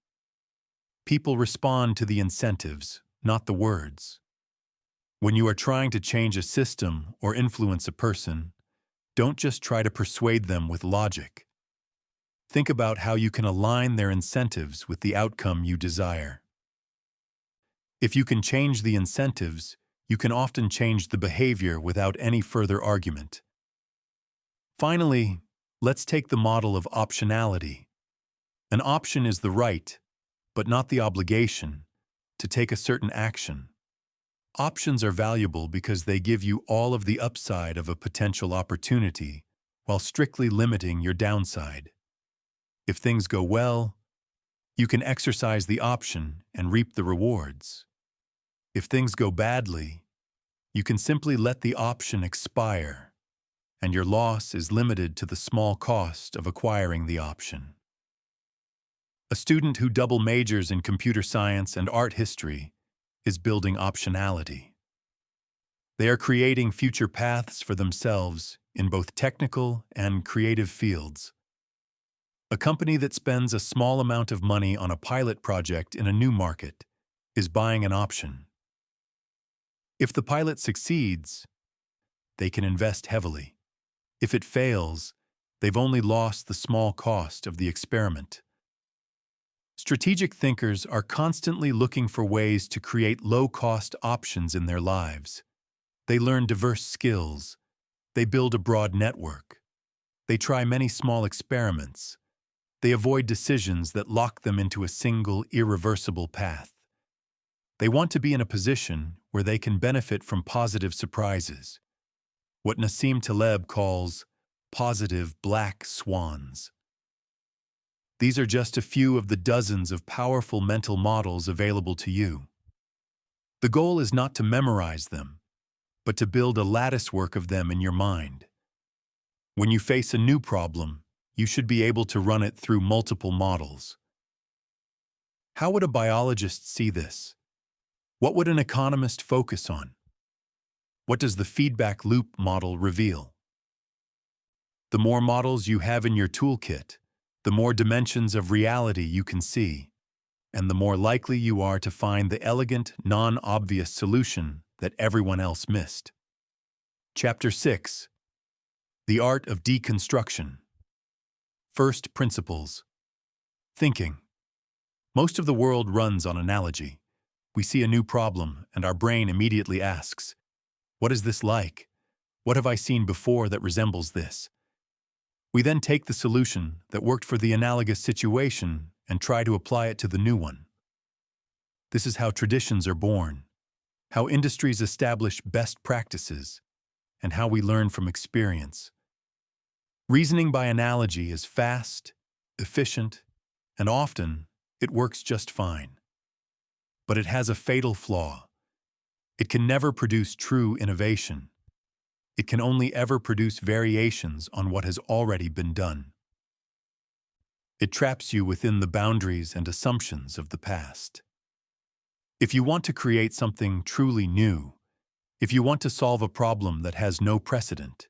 People respond to the incentives, not the words. When you are trying to change a system or influence a person, don't just try to persuade them with logic. Think about how you can align their incentives with the outcome you desire. If you can change the incentives, you can often change the behavior without any further argument. Finally, let's take the model of optionality. An option is the right, but not the obligation, to take a certain action. Options are valuable because they give you all of the upside of a potential opportunity while strictly limiting your downside. If things go well, you can exercise the option and reap the rewards. If things go badly, you can simply let the option expire, and your loss is limited to the small cost of acquiring the option. A student who double majors in computer science and art history is building optionality. They are creating future paths for themselves in both technical and creative fields. A company that spends a small amount of money on a pilot project in a new market is buying an option. If the pilot succeeds, they can invest heavily. If it fails, they've only lost the small cost of the experiment. Strategic thinkers are constantly looking for ways to create low-cost options in their lives. They learn diverse skills. They build a broad network. They try many small experiments. They avoid decisions that lock them into a single, irreversible path. They want to be in a position where they can benefit from positive surprises, what Nassim Taleb calls positive black swans. These are just a few of the dozens of powerful mental models available to you. The goal is not to memorize them, but to build a latticework of them in your mind. When you face a new problem, you should be able to run it through multiple models. How would a biologist see this? What would an economist focus on? What does the feedback loop model reveal? The more models you have in your toolkit, the more dimensions of reality you can see, and the more likely you are to find the elegant, non-obvious solution that everyone else missed. Chapter 6. The Art of Deconstruction. First Principles. Thinking. Most of the world runs on analogy. We see a new problem, and our brain immediately asks, "What is this like? What have I seen before that resembles this?" We then take the solution that worked for the analogous situation and try to apply it to the new one. This is how traditions are born, how industries establish best practices, and how we learn from experience. Reasoning by analogy is fast, efficient, and often it works just fine. But it has a fatal flaw. It can never produce true innovation. It can only ever produce variations on what has already been done. It traps you within the boundaries and assumptions of the past. If you want to create something truly new, if you want to solve a problem that has no precedent,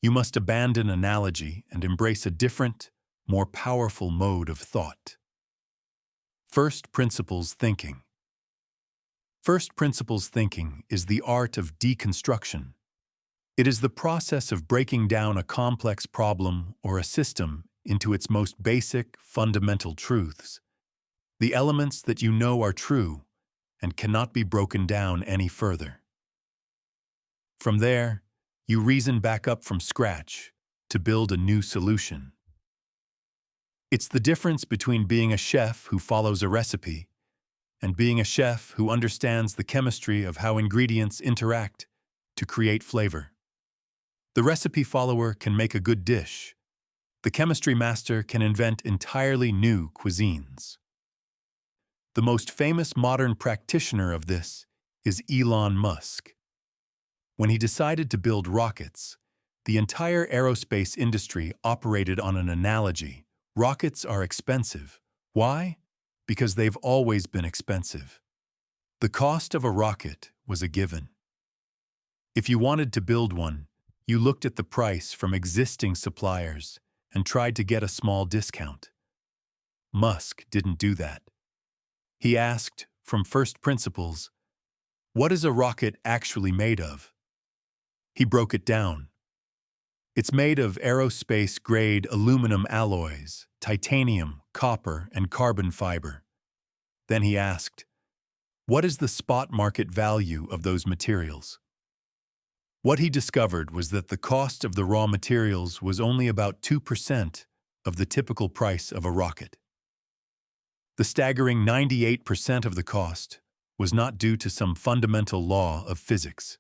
you must abandon analogy and embrace a different, more powerful mode of thought. First principles thinking. First principles thinking is the art of deconstruction. It is the process of breaking down a complex problem or a system into its most basic, fundamental truths, the elements that you know are true and cannot be broken down any further. From there, you reason back up from scratch to build a new solution. It's the difference between being a chef who follows a recipe and being a chef who understands the chemistry of how ingredients interact to create flavor. The recipe follower can make a good dish. The chemistry master can invent entirely new cuisines. The most famous modern practitioner of this is Elon Musk. When he decided to build rockets, the entire aerospace industry operated on an analogy. Rockets are expensive. Why? Because they've always been expensive. The cost of a rocket was a given. If you wanted to build one, you looked at the price from existing suppliers and tried to get a small discount. Musk didn't do that. He asked, from first principles, what is a rocket actually made of? He broke it down. It's made of aerospace-grade aluminum alloys, titanium, copper, and carbon fiber. Then he asked, what is the spot market value of those materials? What he discovered was that the cost of the raw materials was only about 2% of the typical price of a rocket. The staggering 98% of the cost was not due to some fundamental law of physics.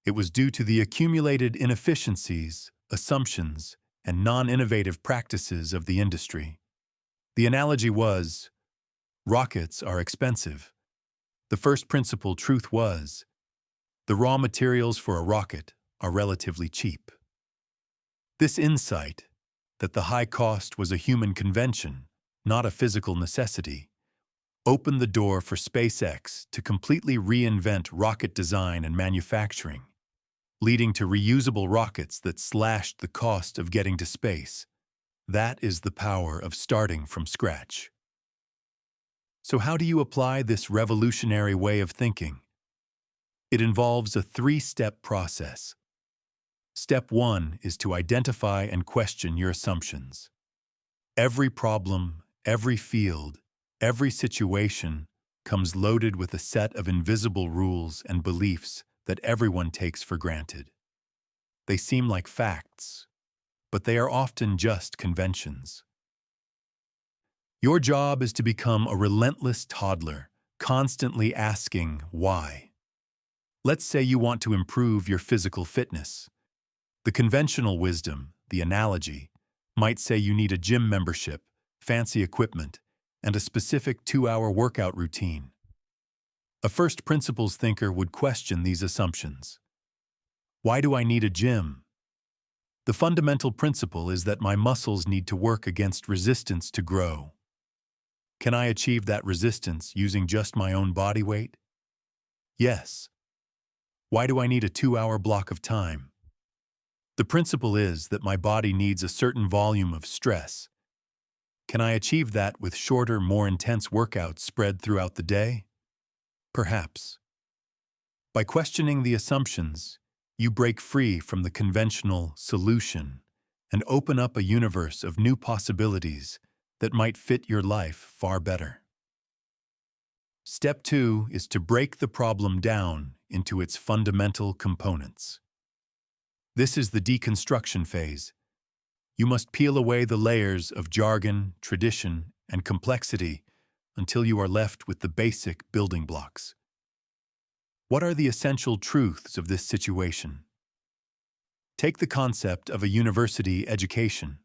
It was due to the accumulated inefficiencies, assumptions, and non-innovative practices of the industry. The analogy was, rockets are expensive. The first principle truth was, the raw materials for a rocket are relatively cheap. This insight, that the high cost was a human convention, not a physical necessity, opened the door for SpaceX to completely reinvent rocket design and manufacturing, leading to reusable rockets that slashed the cost of getting to space. That is the power of starting from scratch. So how do you apply this revolutionary way of thinking? It involves a three-step process. Step 1 is to identify and question your assumptions. Every problem, every field, every situation comes loaded with a set of invisible rules and beliefs that everyone takes for granted. They seem like facts, but they are often just conventions. Your job is to become a relentless toddler, constantly asking why. Let's say you want to improve your physical fitness. The conventional wisdom, the analogy, might say you need a gym membership, fancy equipment, and a specific 2-hour workout routine. A first principles thinker would question these assumptions. Why do I need a gym? The fundamental principle is that my muscles need to work against resistance to grow. Can I achieve that resistance using just my own body weight? Yes. Why do I need a 2-hour block of time? The principle is that my body needs a certain volume of stress. Can I achieve that with shorter, more intense workouts spread throughout the day? Perhaps. By questioning the assumptions, you break free from the conventional solution and open up a universe of new possibilities that might fit your life far better. Step 2 is to break the problem down into its fundamental components. This is the deconstruction phase. You must peel away the layers of jargon, tradition, and complexity until you are left with the basic building blocks. What are the essential truths of this situation? Take the concept of a university education.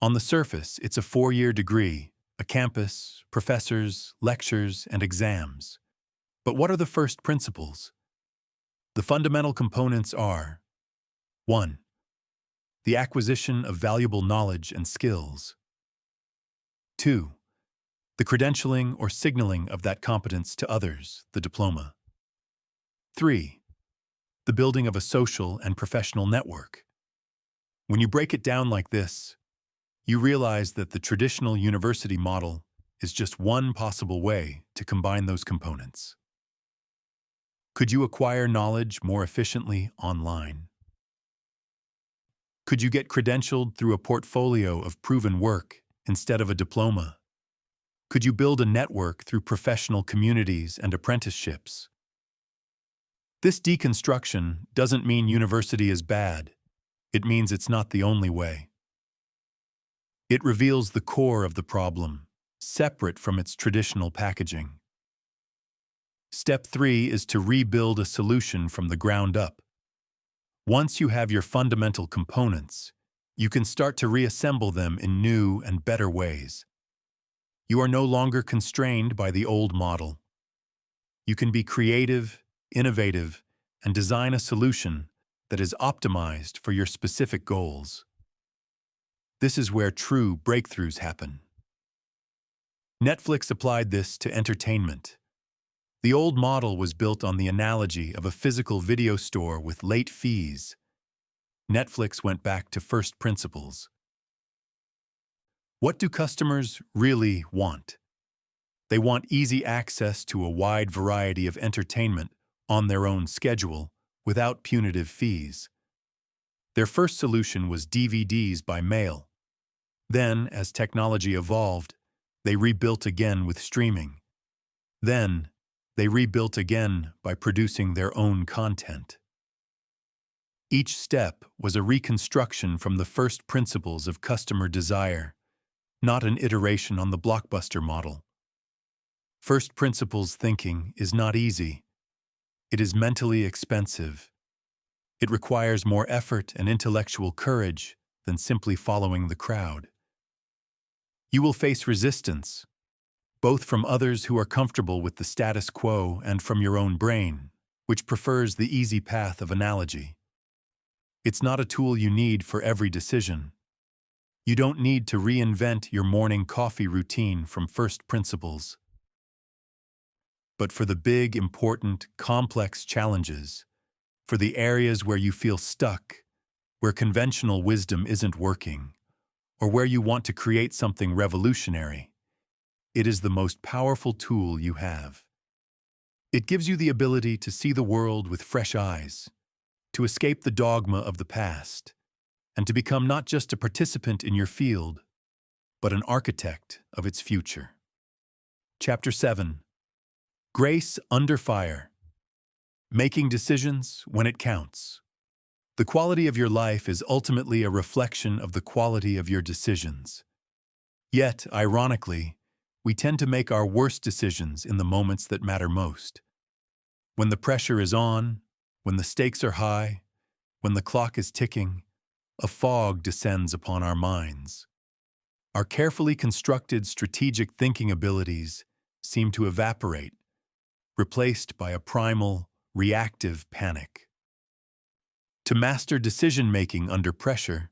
On the surface, it's a 4-year degree, a campus, professors, lectures, and exams. But what are the first principles? The fundamental components are 1. The acquisition of valuable knowledge and skills. 2. The credentialing or signaling of that competence to others, the diploma. 3. The building of a social and professional network. When you break it down like this, you realize that the traditional university model is just one possible way to combine those components. Could you acquire knowledge more efficiently online? Could you get credentialed through a portfolio of proven work instead of a diploma? Could you build a network through professional communities and apprenticeships? This deconstruction doesn't mean university is bad. It means it's not the only way. It reveals the core of the problem, separate from its traditional packaging. Step 3 is to rebuild a solution from the ground up. Once you have your fundamental components, you can start to reassemble them in new and better ways. You are no longer constrained by the old model. You can be creative, innovative, and design a solution that is optimized for your specific goals. This is where true breakthroughs happen. Netflix applied this to entertainment. The old model was built on the analogy of a physical video store with late fees. Netflix went back to first principles. What do customers really want? They want easy access to a wide variety of entertainment on their own schedule without punitive fees. Their first solution was DVDs by mail. Then, as technology evolved, they rebuilt again with streaming. Then, they rebuilt again by producing their own content. Each step was a reconstruction from the first principles of customer desire, not an iteration on the blockbuster model. First principles thinking is not easy. It is mentally expensive. It requires more effort and intellectual courage than simply following the crowd. You will face resistance, both from others who are comfortable with the status quo and from your own brain, which prefers the easy path of analogy. It's not a tool you need for every decision. You don't need to reinvent your morning coffee routine from first principles. But for the big, important, complex challenges, for the areas where you feel stuck, where conventional wisdom isn't working, or where you want to create something revolutionary, it is the most powerful tool you have. It gives you the ability to see the world with fresh eyes, to escape the dogma of the past, and to become not just a participant in your field, but an architect of its future. Chapter 7. Grace Under Fire. Making decisions when it counts. The quality of your life is ultimately a reflection of the quality of your decisions. Yet, ironically, we tend to make our worst decisions in the moments that matter most. When the pressure is on, when the stakes are high, when the clock is ticking, a fog descends upon our minds. Our carefully constructed strategic thinking abilities seem to evaporate, replaced by a primal, reactive panic. To master decision-making under pressure,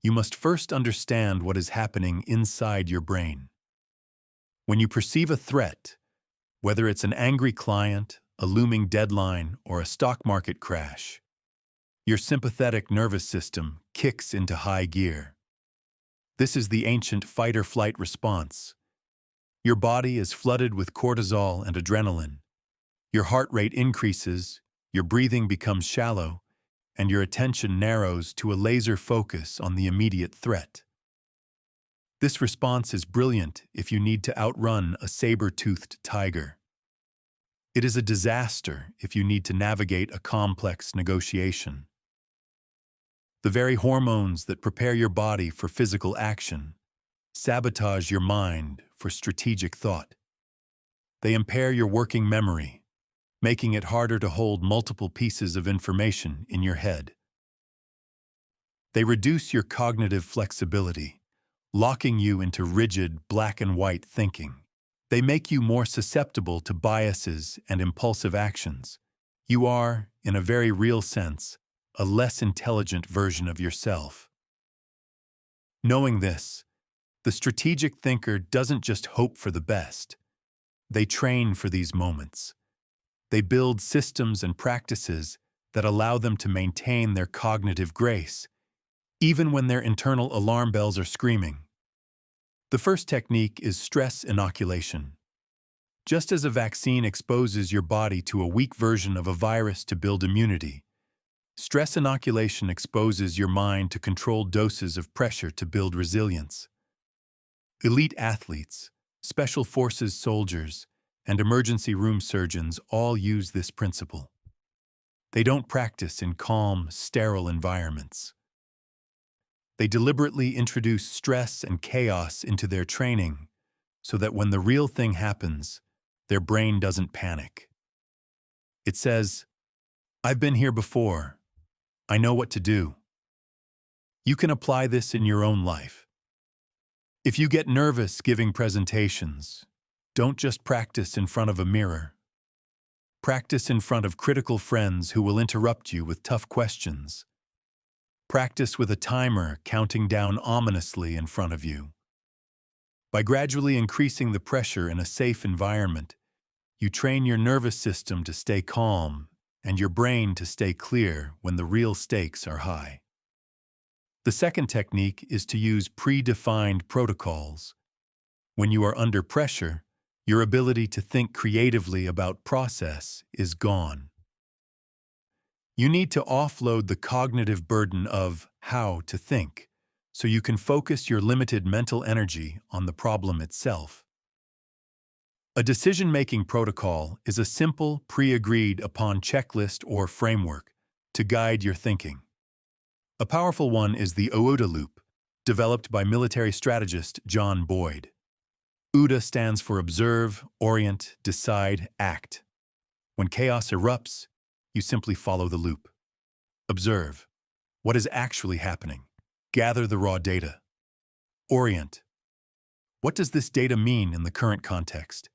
you must first understand what is happening inside your brain. When you perceive a threat, whether it's an angry client, a looming deadline, or a stock market crash, your sympathetic nervous system kicks into high gear. This is the ancient fight-or-flight response. Your body is flooded with cortisol and adrenaline. Your heart rate increases, your breathing becomes shallow, and your attention narrows to a laser focus on the immediate threat. This response is brilliant if you need to outrun a saber-toothed tiger. It is a disaster if you need to navigate a complex negotiation. The very hormones that prepare your body for physical action sabotage your mind for strategic thought. They impair your working memory, making it harder to hold multiple pieces of information in your head. They reduce your cognitive flexibility, locking you into rigid black and white thinking. They make you more susceptible to biases and impulsive actions. You are, in a very real sense, a less intelligent version of yourself. Knowing this, the strategic thinker doesn't just hope for the best. They train for these moments. They build systems and practices that allow them to maintain their cognitive grace, even when their internal alarm bells are screaming. The first technique is stress inoculation. Just as a vaccine exposes your body to a weak version of a virus to build immunity, stress inoculation exposes your mind to controlled doses of pressure to build resilience. Elite athletes, special forces soldiers, and emergency room surgeons all use this principle. They don't practice in calm, sterile environments. They deliberately introduce stress and chaos into their training so that when the real thing happens, their brain doesn't panic. It says, "I've been here before. I know what to do." You can apply this in your own life. If you get nervous giving presentations, don't just practice in front of a mirror. Practice in front of critical friends who will interrupt you with tough questions. Practice with a timer counting down ominously in front of you. By gradually increasing the pressure in a safe environment, you train your nervous system to stay calm and your brain to stay clear when the real stakes are high. The second technique is to use predefined protocols. When you are under pressure, your ability to think creatively about process is gone. You need to offload the cognitive burden of how to think, so you can focus your limited mental energy on the problem itself. A decision-making protocol is a simple, pre-agreed-upon checklist or framework to guide your thinking. A powerful one is the OODA loop, developed by military strategist John Boyd. OODA stands for Observe, Orient, Decide, Act. When chaos erupts, you simply follow the loop. Observe. What is actually happening? Gather the raw data. Orient. What does this data mean in the current context?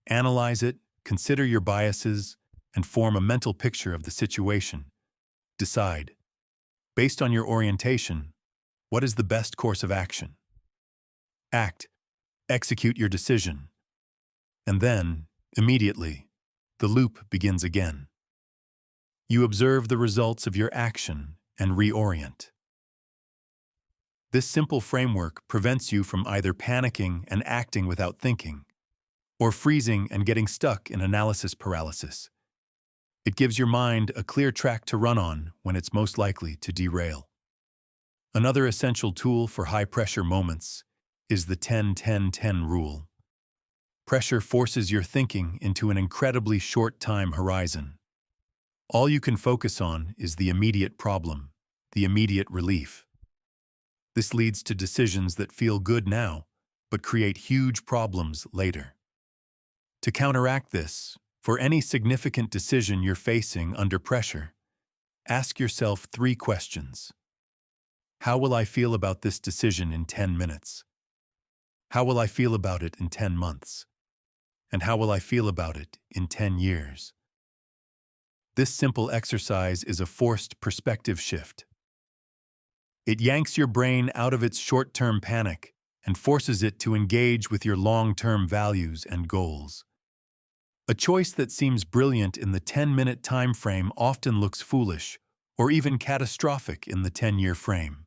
Analyze it, consider your biases, and form a mental picture of the situation. Decide. Based on your orientation, what is the best course of action? Act. Execute your decision. And then, immediately, the loop begins again. You observe the results of your action and reorient. This simple framework prevents you from either panicking and acting without thinking, or freezing and getting stuck in analysis paralysis. It gives your mind a clear track to run on when it's most likely to derail. Another essential tool for high-pressure moments is the 10-10-10 rule. Pressure forces your thinking into an incredibly short time horizon. All you can focus on is the immediate problem, the immediate relief. This leads to decisions that feel good now, but create huge problems later. To counteract this, for any significant decision you're facing under pressure, ask yourself 3 questions. How will I feel about this decision in 10 minutes? How will I feel about it in 10 months? And how will I feel about it in 10 years? This simple exercise is a forced perspective shift. It yanks your brain out of its short-term panic and forces it to engage with your long-term values and goals. A choice that seems brilliant in the 10-minute time frame often looks foolish or even catastrophic in the 10-year frame.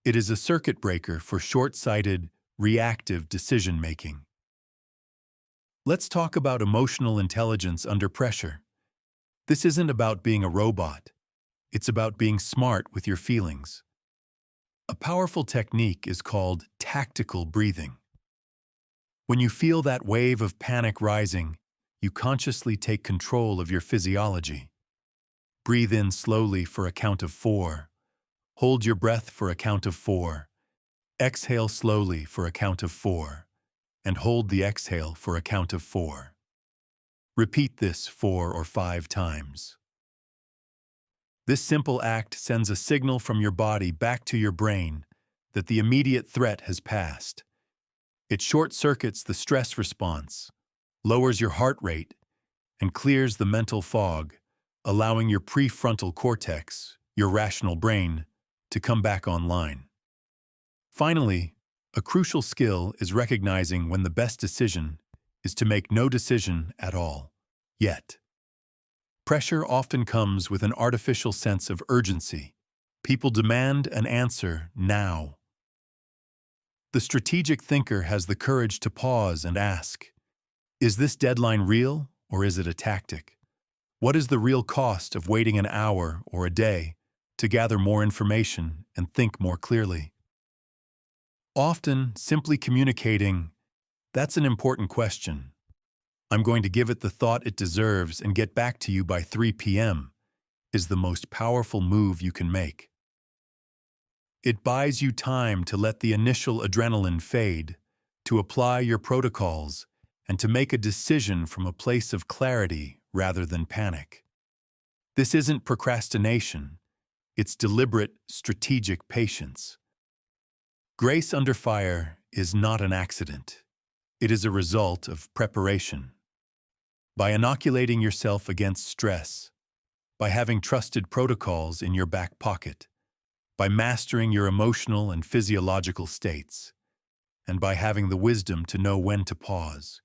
It is a circuit breaker for short-sighted, reactive decision-making. Let's talk about emotional intelligence under pressure. This isn't about being a robot. It's about being smart with your feelings. A powerful technique is called tactical breathing. When you feel that wave of panic rising, you consciously take control of your physiology. Breathe in slowly for a count of 4. Hold your breath for a count of 4. Exhale slowly for a count of 4. And hold the exhale for a count of 4. Repeat this 4 or 5 times. This simple act sends a signal from your body back to your brain that the immediate threat has passed. It short-circuits the stress response, lowers your heart rate, and clears the mental fog, allowing your prefrontal cortex, your rational brain, to come back online. Finally, a crucial skill is recognizing when the best decision is to make no decision at all, yet. Pressure often comes with an artificial sense of urgency. People demand an answer now. The strategic thinker has the courage to pause and ask, is this deadline real or is it a tactic? What is the real cost of waiting an hour or a day to gather more information and think more clearly? Often, simply communicating, "That's an important question. I'm going to give it the thought it deserves and get back to you by 3 p.m. is the most powerful move you can make. It buys you time to let the initial adrenaline fade, to apply your protocols, and to make a decision from a place of clarity rather than panic. This isn't procrastination. It's deliberate, strategic patience. Grace under fire is not an accident. It is a result of preparation. By inoculating yourself against stress, by having trusted protocols in your back pocket, by mastering your emotional and physiological states, and by having the wisdom to know when to pause,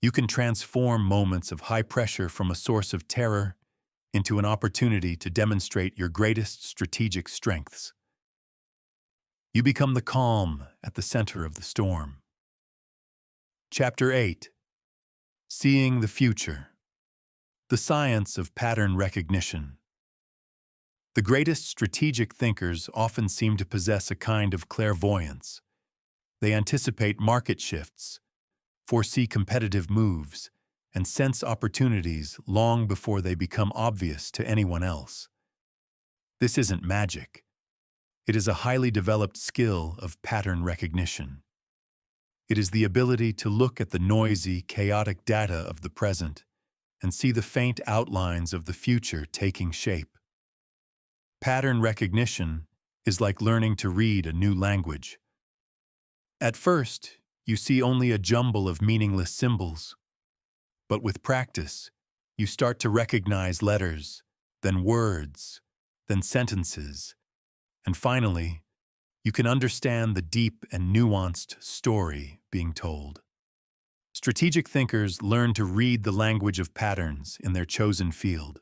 you can transform moments of high pressure from a source of terror into an opportunity to demonstrate your greatest strategic strengths. You become the calm at the center of the storm. Chapter 8. Seeing the Future. The Science of Pattern Recognition. The greatest strategic thinkers often seem to possess a kind of clairvoyance. They anticipate market shifts, foresee competitive moves, and sense opportunities long before they become obvious to anyone else. This isn't magic. It is a highly developed skill of pattern recognition. It is the ability to look at the noisy, chaotic data of the present and see the faint outlines of the future taking shape. Pattern recognition is like learning to read a new language. At first, you see only a jumble of meaningless symbols. But with practice, you start to recognize letters, then words, then sentences, and finally, you can understand the deep and nuanced story being told. Strategic thinkers learn to read the language of patterns in their chosen field.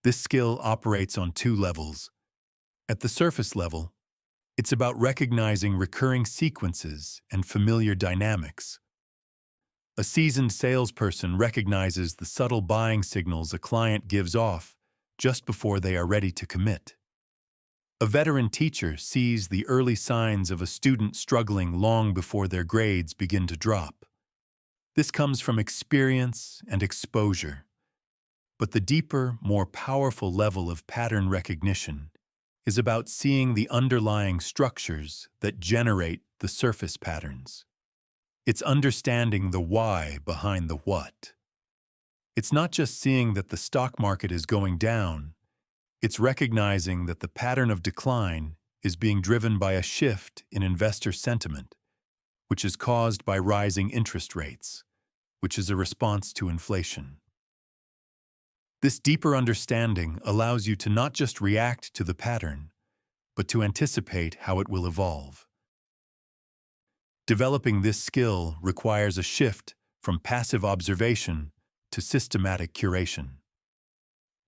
This skill operates on two levels. At the surface level, it's about recognizing recurring sequences and familiar dynamics. A seasoned salesperson recognizes the subtle buying signals a client gives off just before they are ready to commit. A veteran teacher sees the early signs of a student struggling long before their grades begin to drop. This comes from experience and exposure. But the deeper, more powerful level of pattern recognition is about seeing the underlying structures that generate the surface patterns. It's understanding the why behind the what. It's not just seeing that the stock market is going down, it's recognizing that the pattern of decline is being driven by a shift in investor sentiment, which is caused by rising interest rates, which is a response to inflation. This deeper understanding allows you to not just react to the pattern, but to anticipate how it will evolve. Developing this skill requires a shift from passive observation to systematic curation.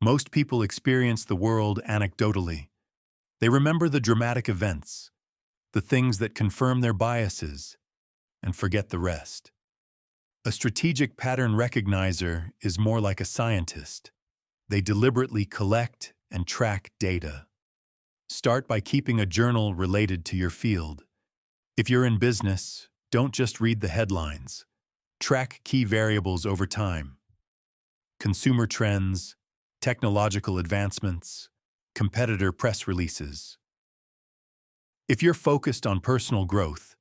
Most people experience the world anecdotally. They remember the dramatic events, the things that confirm their biases, and forget the rest. A strategic pattern recognizer is more like a scientist. They deliberately collect and track data. Start by keeping a journal related to your field. If you're in business, don't just read the headlines. Track key variables over time. Consumer trends, technological advancements, competitor press releases. If you're focused on personal growth,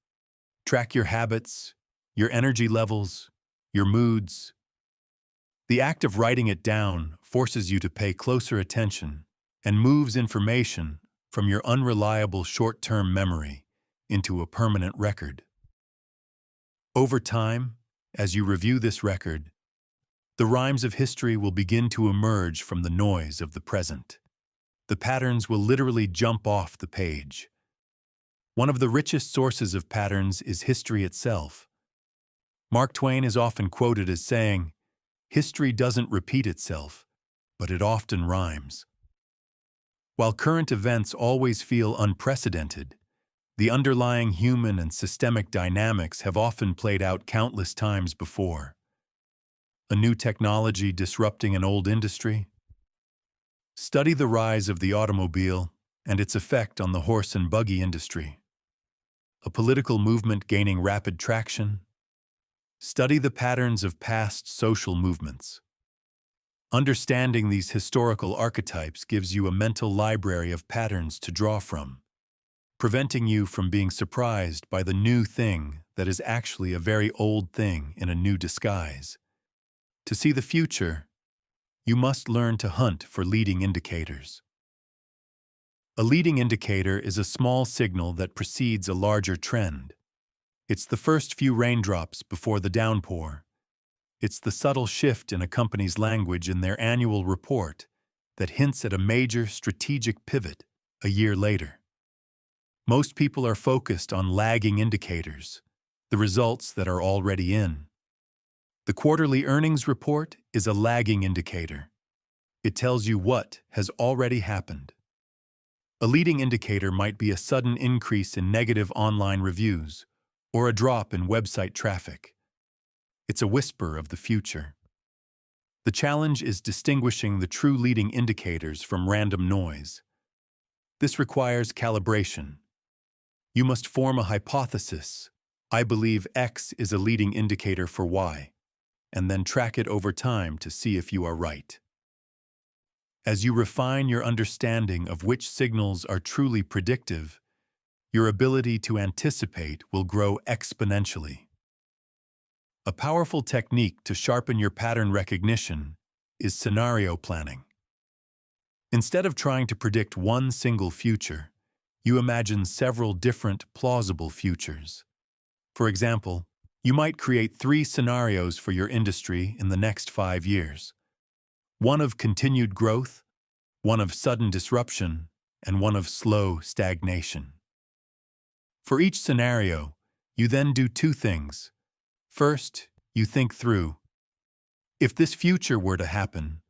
track your habits, your energy levels, your moods. The act of writing it down forces you to pay closer attention and moves information from your unreliable short-term memory into a permanent record. Over time, as you review this record, the rhymes of history will begin to emerge from the noise of the present. The patterns will literally jump off the page. One of the richest sources of patterns is history itself. Mark Twain is often quoted as saying, "History doesn't repeat itself, but it often rhymes." While current events always feel unprecedented, the underlying human and systemic dynamics have often played out countless times before. A new technology disrupting an old industry? Study the rise of the automobile and its effect on the horse and buggy industry. A political movement gaining rapid traction? Study the patterns of past social movements. Understanding these historical archetypes gives you a mental library of patterns to draw from, preventing you from being surprised by the new thing that is actually a very old thing in a new disguise. To see the future, you must learn to hunt for leading indicators. A leading indicator is a small signal that precedes a larger trend. It's the first few raindrops before the downpour. It's the subtle shift in a company's language in their annual report that hints at a major strategic pivot a year later. Most people are focused on lagging indicators, the results that are already in. The quarterly earnings report is a lagging indicator. It tells you what has already happened. A leading indicator might be a sudden increase in negative online reviews or a drop in website traffic. It's a whisper of the future. The challenge is distinguishing the true leading indicators from random noise. This requires calibration. You must form a hypothesis. I believe X is a leading indicator for Y, and then track it over time to see if you are right. As you refine your understanding of which signals are truly predictive, your ability to anticipate will grow exponentially. A powerful technique to sharpen your pattern recognition is scenario planning. Instead of trying to predict one single future, you imagine several different plausible futures. For example, you might create 3 scenarios for your industry in the next 5 years. One of continued growth, one of sudden disruption, and one of slow stagnation. For each scenario, you then do 2 things. First, you think through, if this future were to happen,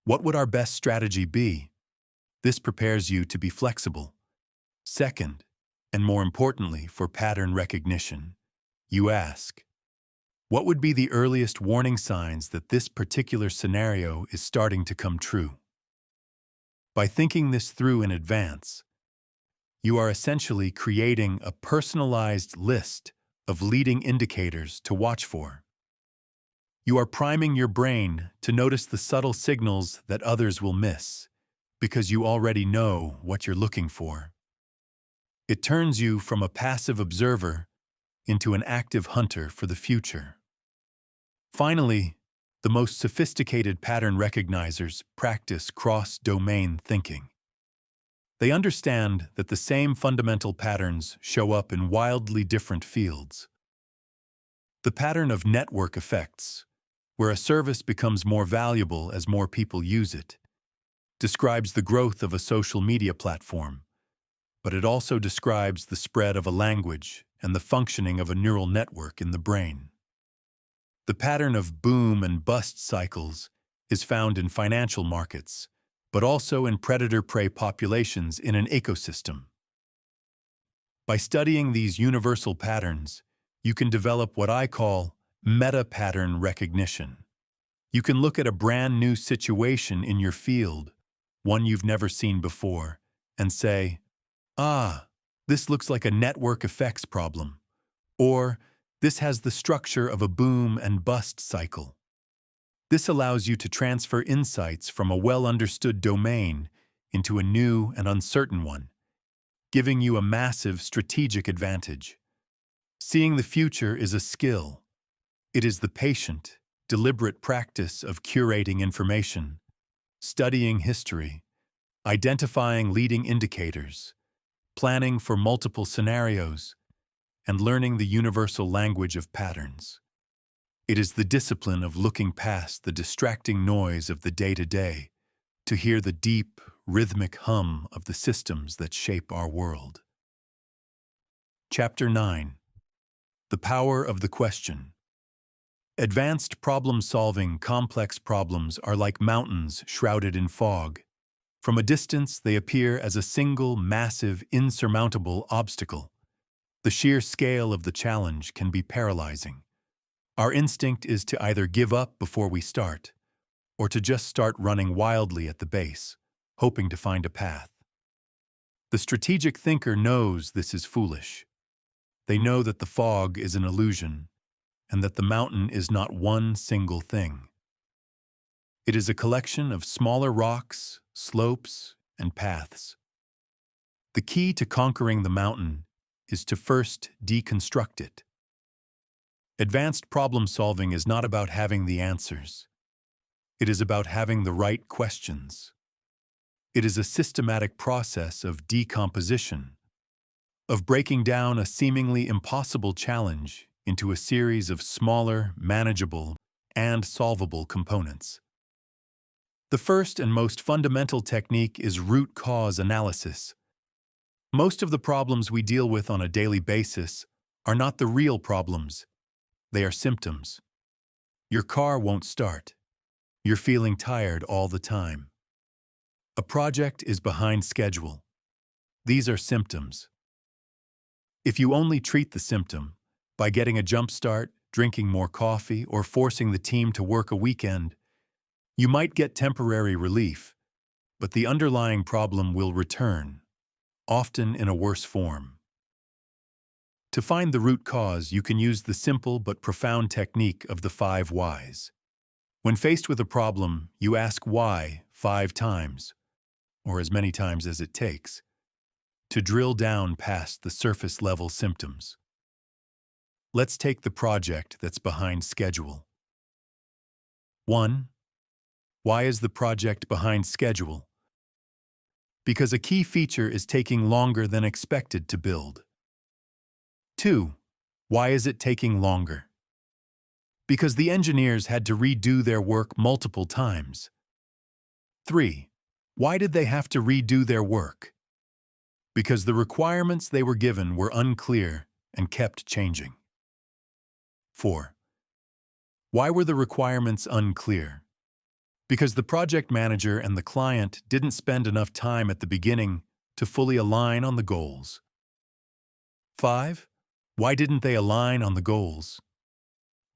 what would our best strategy be? This prepares you to be flexible. Second, and more importantly for pattern recognition, you ask, what would be the earliest warning signs that this particular scenario is starting to come true? By thinking this through in advance, you are essentially creating a personalized list of leading indicators to watch for. You are priming your brain to notice the subtle signals that others will miss, because you already know what you're looking for. It turns you from a passive observer into an active hunter for the future. Finally, the most sophisticated pattern recognizers practice cross-domain thinking. They understand that the same fundamental patterns show up in wildly different fields. The pattern of network effects, where a service becomes more valuable as more people use it, describes the growth of a social media platform, but it also describes the spread of a language and the functioning of a neural network in the brain. The pattern of boom and bust cycles is found in financial markets, but also in predator-prey populations in an ecosystem. By studying these universal patterns, you can develop what I call meta-pattern recognition. You can look at a brand new situation in your field, one you've never seen before, and say, this looks like a network effects problem, or this has the structure of a boom and bust cycle. This allows you to transfer insights from a well-understood domain into a new and uncertain one, giving you a massive strategic advantage. Seeing the future is a skill. It is the patient, deliberate practice of curating information, studying history, identifying leading indicators, planning for multiple scenarios, and learning the universal language of patterns. It is the discipline of looking past the distracting noise of the day-to-day to hear the deep, rhythmic hum of the systems that shape our world. Chapter 9. The Power of the Question. Advanced problem-solving complex problems are like mountains shrouded in fog. From a distance, they appear as a single, massive, insurmountable obstacle. The sheer scale of the challenge can be paralyzing. Our instinct is to either give up before we start, or to just start running wildly at the base, hoping to find a path. The strategic thinker knows this is foolish. They know that the fog is an illusion, and that the mountain is not one single thing. It is a collection of smaller rocks, slopes, and paths. The key to conquering the mountain is to first deconstruct it. Advanced problem-solving is not about having the answers. It is about having the right questions. It is a systematic process of decomposition, of breaking down a seemingly impossible challenge into a series of smaller, manageable, and solvable components. The first and most fundamental technique is root cause analysis. Most of the problems we deal with on a daily basis are not the real problems. They are symptoms. Your car won't start. You're feeling tired all the time. A project is behind schedule. These are symptoms. If you only treat the symptom by getting a jump start, drinking more coffee, or forcing the team to work a weekend, you might get temporary relief, but the underlying problem will return, often in a worse form. To find the root cause, you can use the simple but profound technique of the 5 whys. When faced with a problem, you ask why 5 times, or as many times as it takes, to drill down past the surface level symptoms. Let's take the project that's behind schedule. 1. Why is the project behind schedule? Because a key feature is taking longer than expected to build. 2. Why is it taking longer? Because the engineers had to redo their work multiple times. 3. Why did they have to redo their work? Because the requirements they were given were unclear and kept changing. 4. Why were the requirements unclear? Because the project manager and the client didn't spend enough time at the beginning to fully align on the goals. 5. Why didn't they align on the goals?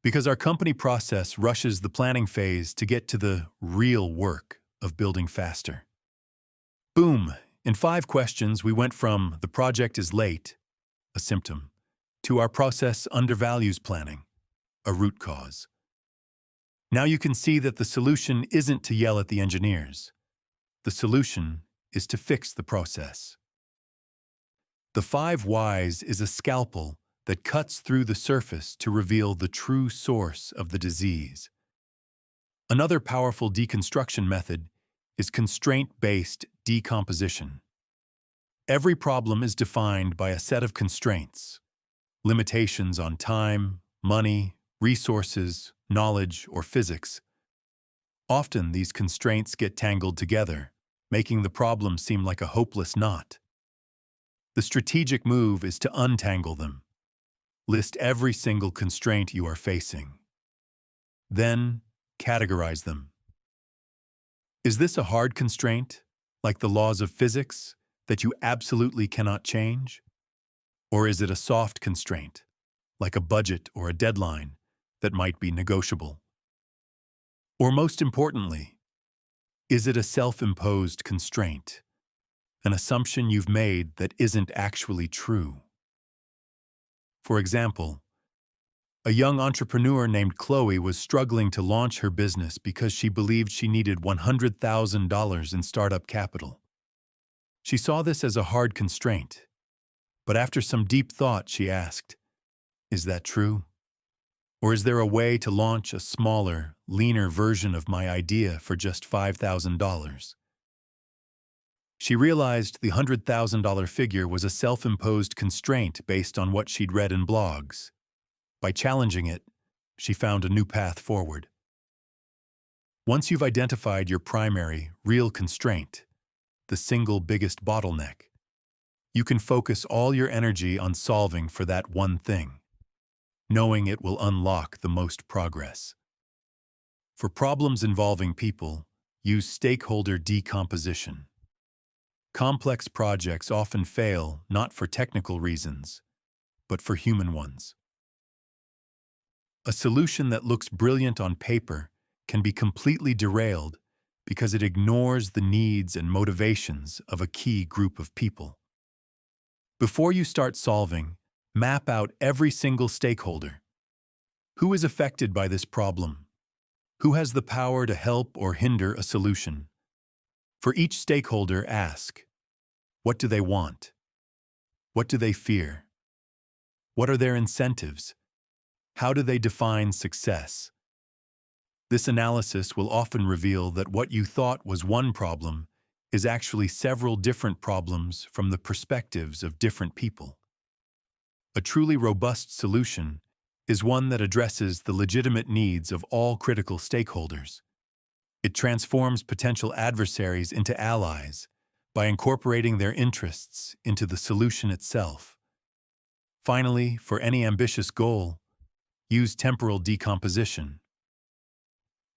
Because our company process rushes the planning phase to get to the real work of building faster. Boom! In 5 questions, we went from the project is late, a symptom, to our process undervalues planning, a root cause. Now you can see that the solution isn't to yell at the engineers. The solution is to fix the process. The 5 whys is a scalpel that cuts through the surface to reveal the true source of the disease. Another powerful deconstruction method is constraint-based decomposition. Every problem is defined by a set of constraints, limitations on time, money, resources, knowledge, or physics. Often these constraints get tangled together, making the problem seem like a hopeless knot. The strategic move is to untangle them. List every single constraint you are facing. Then, categorize them. Is this a hard constraint, like the laws of physics, that you absolutely cannot change? Or is it a soft constraint, like a budget or a deadline, that might be negotiable? Or most importantly, is it a self-imposed constraint, an assumption you've made that isn't actually true? For example, a young entrepreneur named Chloe was struggling to launch her business because she believed she needed $100,000 in startup capital. She saw this as a hard constraint, but after some deep thought, she asked, "Is that true? Or is there a way to launch a smaller, leaner version of my idea for just $5,000? She realized the $100,000 figure was a self-imposed constraint based on what she'd read in blogs. By challenging it, she found a new path forward. Once you've identified your primary, real constraint, the single biggest bottleneck, you can focus all your energy on solving for that one thing, knowing it will unlock the most progress. For problems involving people, use stakeholder decomposition. Complex projects often fail not for technical reasons, but for human ones. A solution that looks brilliant on paper can be completely derailed because it ignores the needs and motivations of a key group of people. Before you start solving, map out every single stakeholder. Who is affected by this problem? Who has the power to help or hinder a solution? For each stakeholder, ask, what do they want? What do they fear? What are their incentives? How do they define success? This analysis will often reveal that what you thought was one problem is actually several different problems from the perspectives of different people. A truly robust solution is one that addresses the legitimate needs of all critical stakeholders. It transforms potential adversaries into allies by incorporating their interests into the solution itself. Finally, for any ambitious goal, use temporal decomposition.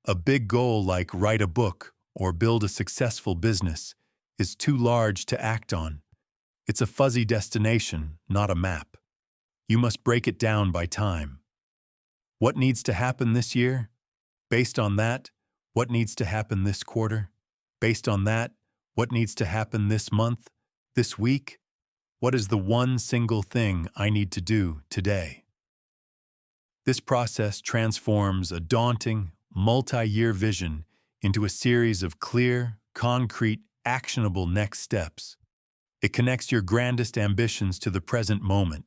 A big goal like write a book or build a successful business is too large to act on. It's a fuzzy destination, not a map. You must break it down by time. What needs to happen this year? Based on that, what needs to happen this quarter? Based on that, what needs to happen this month, this week? What is the one single thing I need to do today? This process transforms a daunting, multi-year vision into a series of clear, concrete, actionable next steps. It connects your grandest ambitions to the present moment,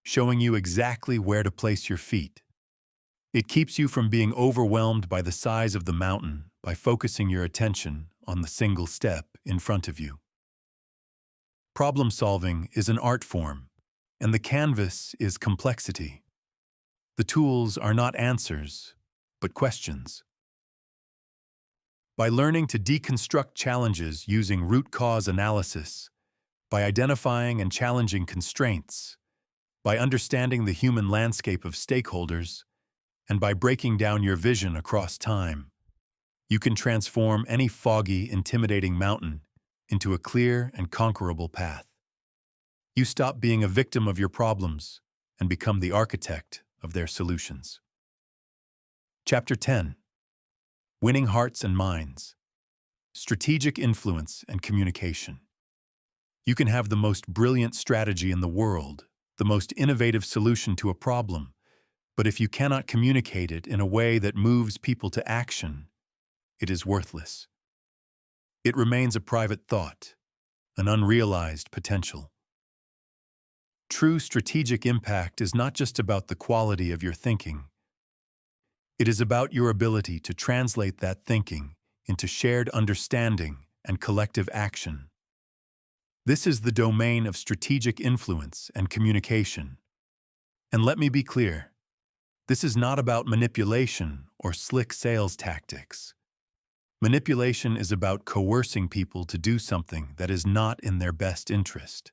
showing you exactly where to place your feet. It keeps you from being overwhelmed by the size of the mountain by focusing your attention on the single step in front of you. Problem solving is an art form, and the canvas is complexity. The tools are not answers, but questions. By learning to deconstruct challenges using root cause analysis, by identifying and challenging constraints, by understanding the human landscape of stakeholders, and by breaking down your vision across time, you can transform any foggy, intimidating mountain into a clear and conquerable path. You stop being a victim of your problems and become the architect of their solutions. Chapter 10. Winning Hearts and Minds. Strategic Influence and Communication. You can have the most brilliant strategy in the world, the most innovative solution to a problem, but if you cannot communicate it in a way that moves people to action, it is worthless. It remains a private thought, an unrealized potential. True strategic impact is not just about the quality of your thinking. It is about your ability to translate that thinking into shared understanding and collective action. This is the domain of strategic influence and communication. And let me be clear, this is not about manipulation or slick sales tactics. Manipulation is about coercing people to do something that is not in their best interest.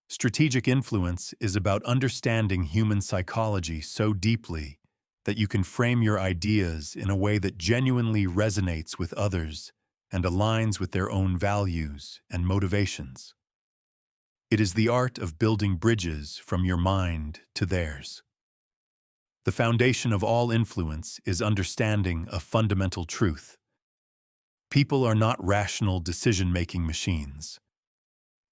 Strategic influence is about understanding human psychology so deeply that you can frame your ideas in a way that genuinely resonates with others and aligns with their own values and motivations. It is the art of building bridges from your mind to theirs. The foundation of all influence is understanding a fundamental truth. People are not rational decision-making machines.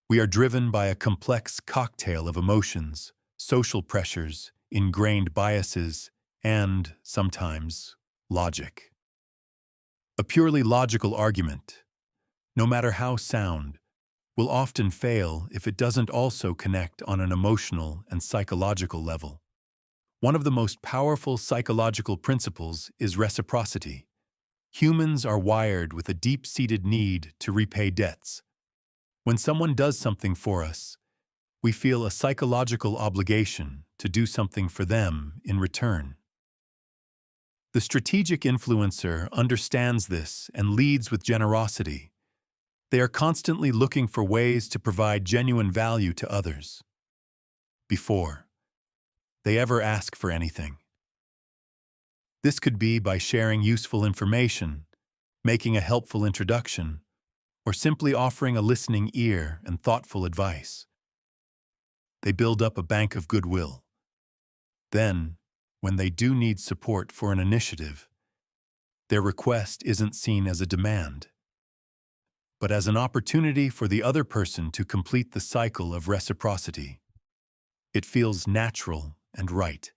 We are driven by a complex cocktail of emotions, social pressures, ingrained biases, and, sometimes, logic. A purely logical argument, no matter how sound, will often fail if it doesn't also connect on an emotional and psychological level. One of the most powerful psychological principles is reciprocity. Humans are wired with a deep-seated need to repay debts. When someone does something for us, we feel a psychological obligation to do something for them in return. The strategic influencer understands this and leads with generosity. They are constantly looking for ways to provide genuine value to others before they ever ask for anything. This could be by sharing useful information, making a helpful introduction, or simply offering a listening ear and thoughtful advice. They build up a bank of goodwill. Then, when they do need support for an initiative, their request isn't seen as a demand, but as an opportunity for the other person to complete the cycle of reciprocity. It feels natural and right.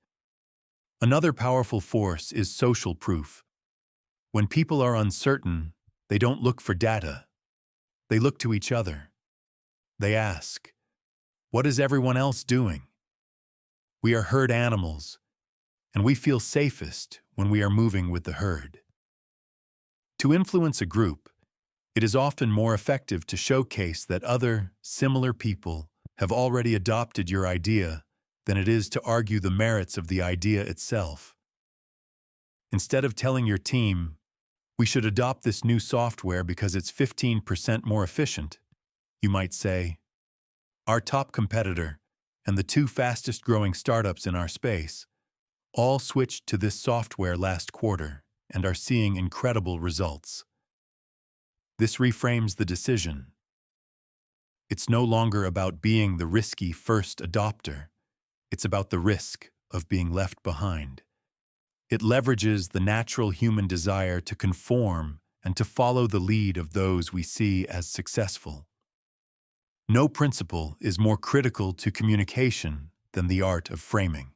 Another powerful force is social proof. When people are uncertain, they don't look for data. They look to each other. They ask, "What is everyone else doing?" We are herd animals, and we feel safest when we are moving with the herd. To influence a group, it is often more effective to showcase that other, similar people have already adopted your idea than it is to argue the merits of the idea itself. Instead of telling your team, "We should adopt this new software because it's 15% more efficient," you might say, "Our top competitor and the two fastest-growing startups in our space all switched to this software last quarter and are seeing incredible results." This reframes the decision. It's no longer about being the risky first adopter. It's about the risk of being left behind. It leverages the natural human desire to conform and to follow the lead of those we see as successful. No principle is more critical to communication than the art of framing.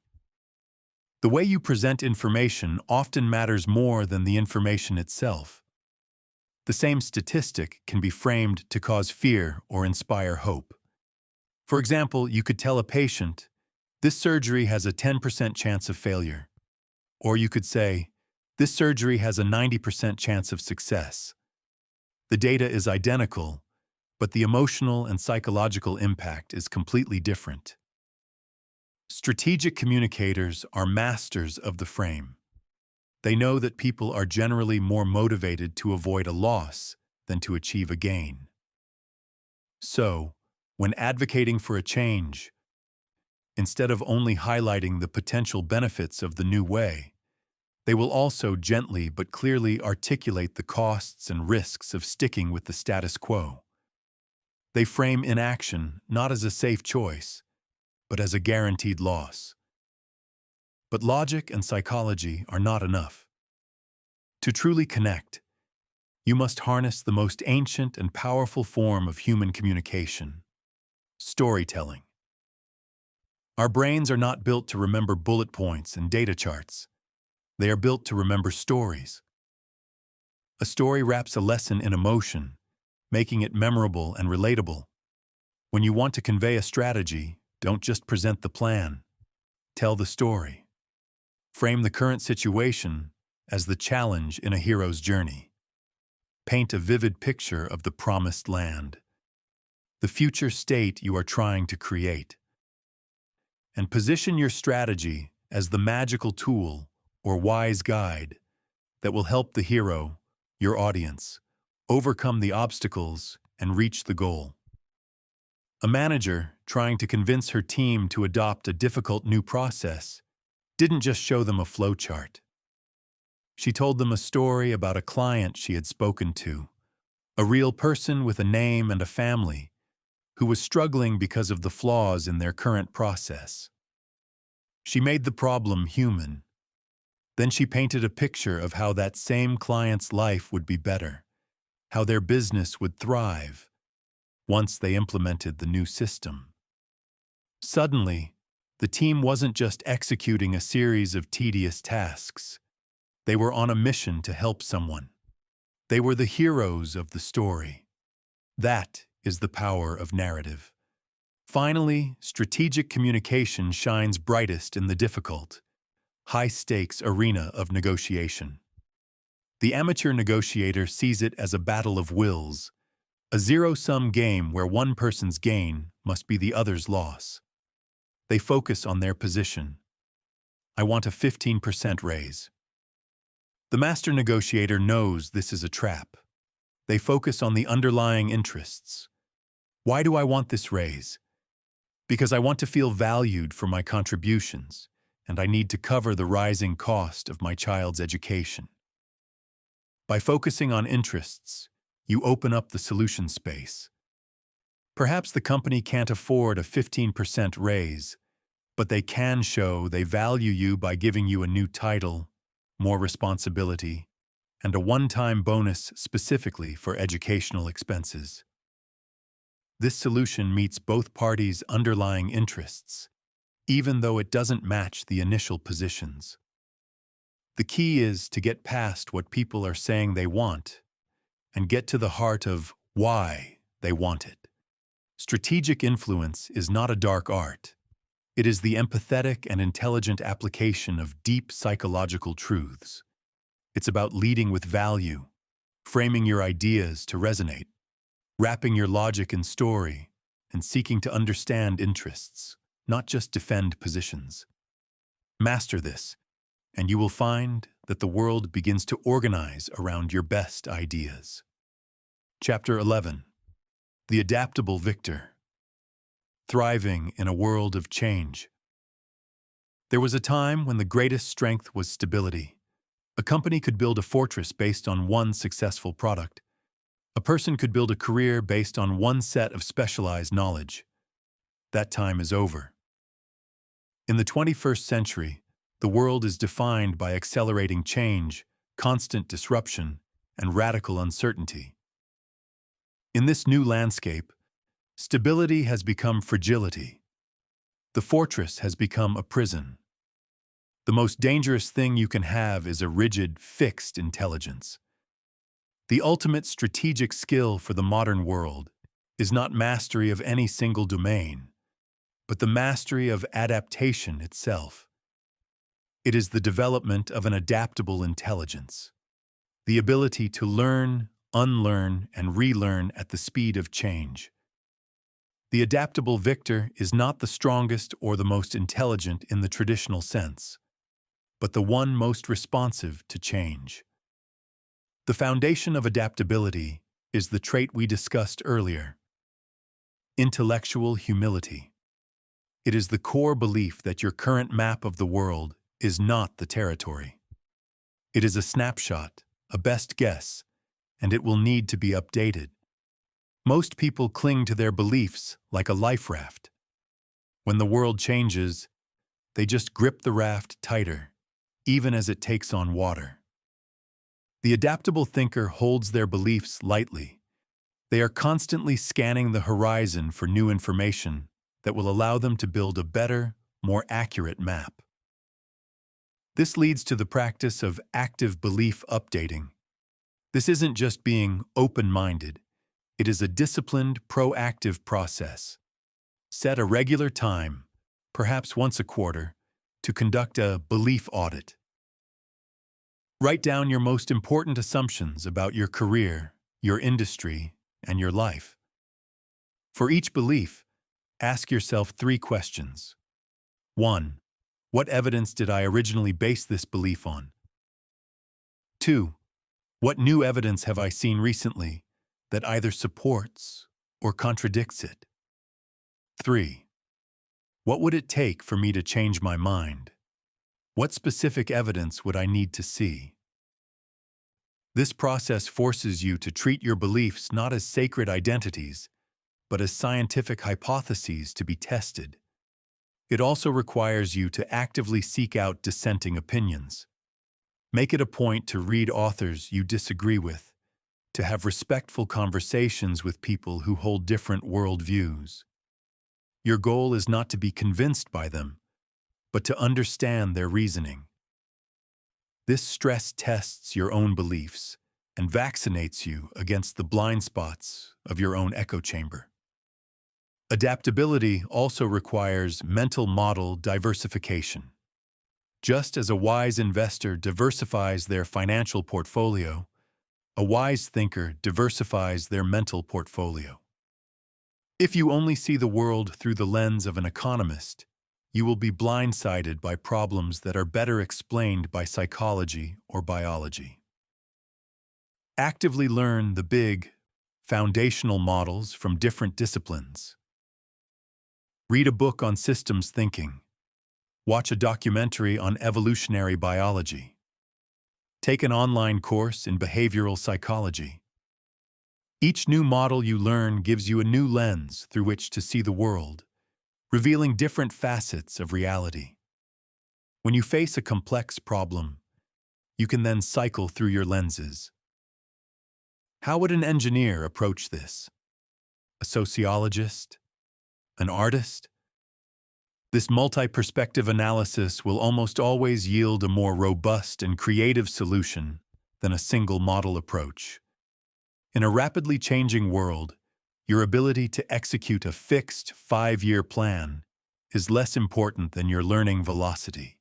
The way you present information often matters more than the information itself. The same statistic can be framed to cause fear or inspire hope. For example, you could tell a patient, "This surgery has a 10% chance of failure." Or you could say, "This surgery has a 90% chance of success." The data is identical, but the emotional and psychological impact is completely different. Strategic communicators are masters of the frame. They know that people are generally more motivated to avoid a loss than to achieve a gain. So, when advocating for a change, instead of only highlighting the potential benefits of the new way, they will also gently but clearly articulate the costs and risks of sticking with the status quo. They frame inaction not as a safe choice, but as a guaranteed loss. But logic and psychology are not enough. To truly connect, you must harness the most ancient and powerful form of human communication: storytelling. Our brains are not built to remember bullet points and data charts. They are built to remember stories. A story wraps a lesson in emotion, making it memorable and relatable. When you want to convey a strategy, don't just present the plan. Tell the story. Frame the current situation as the challenge in a hero's journey. Paint a vivid picture of the promised land, the future state you are trying to create. And position your strategy as the magical tool or wise guide that will help the hero, your audience, overcome the obstacles and reach the goal. A manager trying to convince her team to adopt a difficult new process didn't just show them a flowchart. She told them a story about a client she had spoken to, a real person with a name and a family, who was struggling because of the flaws in their current process. She made the problem human. Then she painted a picture of how that same client's life would be better, how their business would thrive once they implemented the new system. Suddenly, the team wasn't just executing a series of tedious tasks. They were on a mission to help someone. They were the heroes of the story. That is the power of narrative. Finally, strategic communication shines brightest in the difficult, high-stakes arena of negotiation. The amateur negotiator sees it as a battle of wills, a zero-sum game where one person's gain must be the other's loss. They focus on their position. "I want a 15% raise." The master negotiator knows this is a trap. They focus on the underlying interests. "Why do I want this raise?" "Because I want to feel valued for my contributions, and I need to cover the rising cost of my child's education." By focusing on interests, you open up the solution space. Perhaps the company can't afford a 15% raise, but they can show they value you by giving you a new title, more responsibility, and a one-time bonus specifically for educational expenses. This solution meets both parties' underlying interests, even though it doesn't match the initial positions. The key is to get past what people are saying they want and get to the heart of why they want it. Strategic influence is not a dark art. It is the empathetic and intelligent application of deep psychological truths. It's about leading with value, framing your ideas to resonate, wrapping your logic in story, and seeking to understand interests, not just defend positions. Master this, and you will find that the world begins to organize around your best ideas. Chapter 11. The Adaptable Victor. Thriving in a world of change. There was a time when the greatest strength was stability. A company could build a fortress based on one successful product. A person could build a career based on one set of specialized knowledge. That time is over. In the 21st century, the world is defined by accelerating change, constant disruption, and radical uncertainty. In this new landscape, stability has become fragility. The fortress has become a prison. The most dangerous thing you can have is a rigid, fixed intelligence. The ultimate strategic skill for the modern world is not mastery of any single domain, but the mastery of adaptation itself. It is the development of an adaptable intelligence, the ability to learn, unlearn, and relearn at the speed of change. The adaptable victor is not the strongest or the most intelligent in the traditional sense, but the one most responsive to change. The foundation of adaptability is the trait we discussed earlier: intellectual humility. It is the core belief that your current map of the world is not the territory. It is a snapshot, a best guess, and it will need to be updated. Most people cling to their beliefs like a life raft. When the world changes, they just grip the raft tighter, even as it takes on water. The adaptable thinker holds their beliefs lightly. They are constantly scanning the horizon for new information that will allow them to build a better, more accurate map. This leads to the practice of active belief updating. This isn't just being open-minded. It is a disciplined, proactive process. Set a regular time, perhaps once a quarter, to conduct a belief audit. Write down your most important assumptions about your career, your industry, and your life. For each belief, ask yourself 3 questions. 1. What evidence did I originally base this belief on? 2. What new evidence have I seen recently that either supports or contradicts it? 3. What would it take for me to change my mind? What specific evidence would I need to see? This process forces you to treat your beliefs not as sacred identities, but as scientific hypotheses to be tested. It also requires you to actively seek out dissenting opinions. Make it a point to read authors you disagree with, to have respectful conversations with people who hold different worldviews. Your goal is not to be convinced by them, but to understand their reasoning. This stress tests your own beliefs and vaccinates you against the blind spots of your own echo chamber. Adaptability also requires mental model diversification. Just as a wise investor diversifies their financial portfolio, a wise thinker diversifies their mental portfolio. If you only see the world through the lens of an economist, you will be blindsided by problems that are better explained by psychology or biology. Actively learn the big, foundational models from different disciplines. Read a book on systems thinking. Watch a documentary on evolutionary biology. Take an online course in behavioral psychology. Each new model you learn gives you a new lens through which to see the world, revealing different facets of reality. When you face a complex problem, you can then cycle through your lenses. How would an engineer approach this? A sociologist? An artist? This multi-perspective analysis will almost always yield a more robust and creative solution than a single model approach. In a rapidly changing world, your ability to execute a fixed 5-year plan is less important than your learning velocity.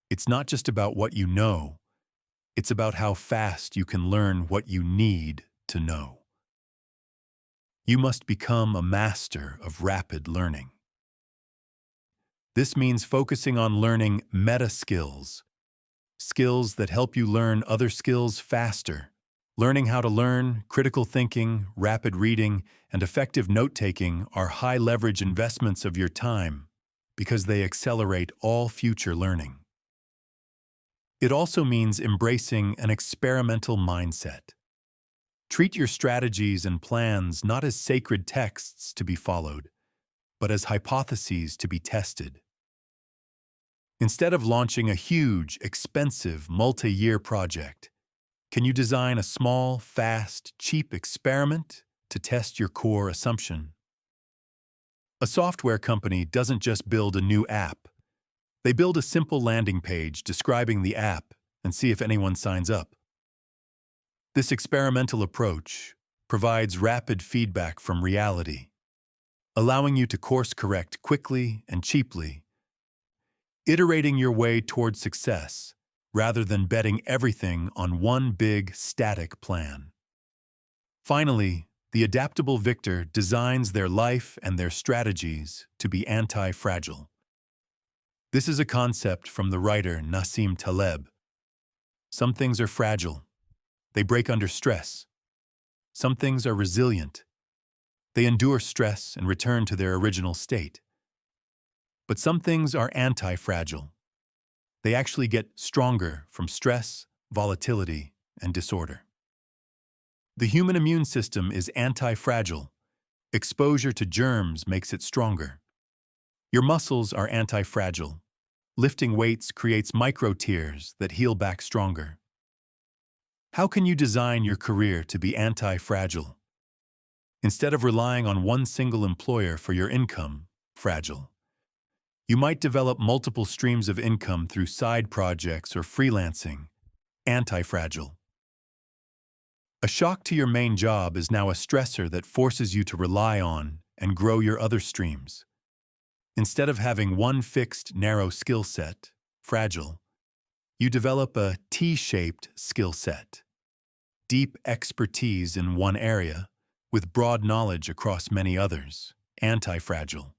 It's not just about what you know, it's about how fast you can learn what you need to know. You must become a master of rapid learning. This means focusing on learning meta skills, skills that help you learn other skills faster. Learning how to learn, critical thinking, rapid reading, and effective note-taking are high-leverage investments of your time because they accelerate all future learning. It also means embracing an experimental mindset. Treat your strategies and plans not as sacred texts to be followed, but as hypotheses to be tested. Instead of launching a huge, expensive, multi-year project, can you design a small, fast, cheap experiment to test your core assumption? A software company doesn't just build a new app. They build a simple landing page describing the app and see if anyone signs up. This experimental approach provides rapid feedback from reality, allowing you to course correct quickly and cheaply, iterating your way toward success rather than betting everything on one big, static plan. Finally, the adaptable victor designs their life and their strategies to be anti-fragile. This is a concept from the writer Nassim Taleb. Some things are fragile. They break under stress. Some things are resilient. They endure stress and return to their original state. But some things are anti-fragile. They actually get stronger from stress, volatility, and disorder. The human immune system is anti-fragile. Exposure to germs makes it stronger. Your muscles are anti-fragile. Lifting weights creates micro-tears that heal back stronger. How can you design your career to be anti-fragile? Instead of relying on one single employer for your income, fragile, you might develop multiple streams of income through side projects or freelancing, anti-fragile. A shock to your main job is now a stressor that forces you to rely on and grow your other streams. Instead of having one fixed, narrow skill set, fragile, you develop a T-shaped skill set. Deep expertise in one area, with broad knowledge across many others, anti-fragile.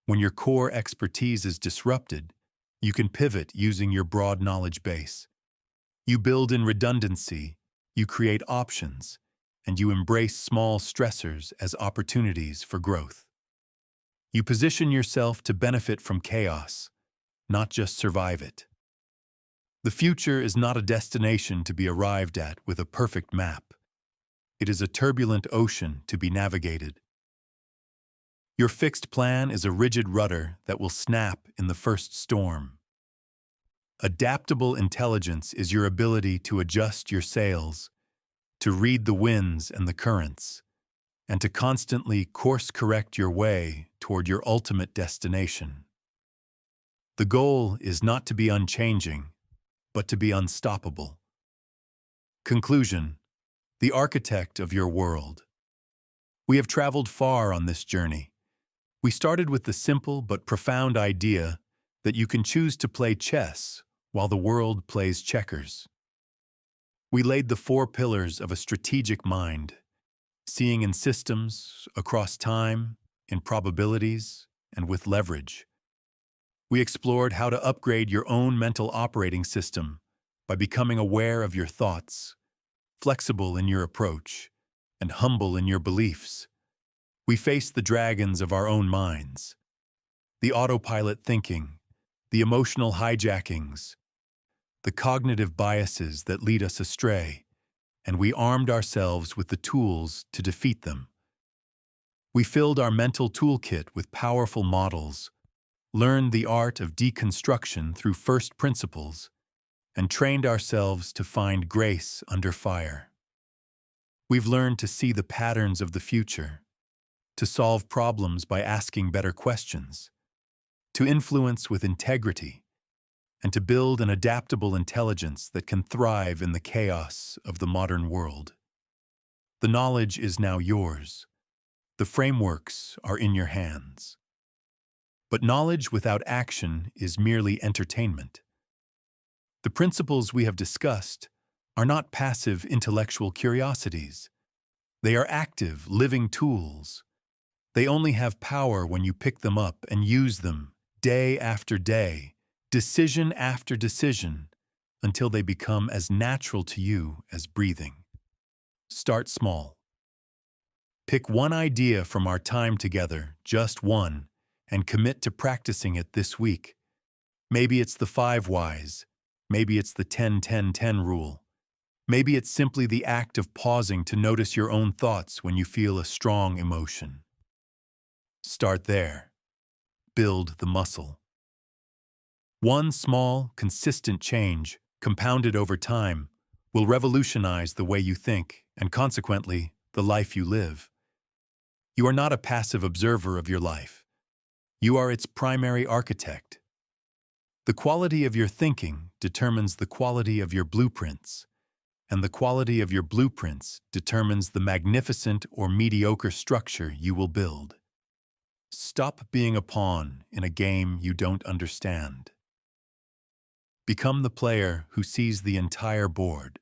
When your core expertise is disrupted, you can pivot using your broad knowledge base. You build in redundancy, you create options, and you embrace small stressors as opportunities for growth. You position yourself to benefit from chaos, not just survive it. The future is not a destination to be arrived at with a perfect map. It is a turbulent ocean to be navigated. Your fixed plan is a rigid rudder that will snap in the first storm. Adaptable intelligence is your ability to adjust your sails, to read the winds and the currents, and to constantly course-correct your way toward your ultimate destination. The goal is not to be unchanging, but to be unstoppable. Conclusion: the architect of your world. We have traveled far on this journey. We started with the simple but profound idea that you can choose to play chess while the world plays checkers. We laid the 4 pillars of a strategic mind, seeing in systems, across time, in probabilities, and with leverage. We explored how to upgrade your own mental operating system by becoming aware of your thoughts, flexible in your approach, and humble in your beliefs. We faced the dragons of our own minds, the autopilot thinking, the emotional hijackings, the cognitive biases that lead us astray, and we armed ourselves with the tools to defeat them. We filled our mental toolkit with powerful models, learned the art of deconstruction through first principles, and trained ourselves to find grace under fire. We've learned to see the patterns of the future, to solve problems by asking better questions, to influence with integrity, and to build an adaptable intelligence that can thrive in the chaos of the modern world. The knowledge is now yours. The frameworks are in your hands. But knowledge without action is merely entertainment. The principles we have discussed are not passive intellectual curiosities. They are active, living tools. They only have power when you pick them up and use them day after day, decision after decision, until they become as natural to you as breathing. Start small. Pick one idea from our time together, just one, and commit to practicing it this week. Maybe it's the 5 whys. Maybe it's the 10-10-10 rule. Maybe it's simply the act of pausing to notice your own thoughts when you feel a strong emotion. Start there. Build the muscle. One small, consistent change, compounded over time, will revolutionize the way you think and, consequently, the life you live. You are not a passive observer of your life. You are its primary architect. The quality of your thinking determines the quality of your blueprints, and the quality of your blueprints determines the magnificent or mediocre structure you will build. Stop being a pawn in a game you don't understand. Become the player who sees the entire board.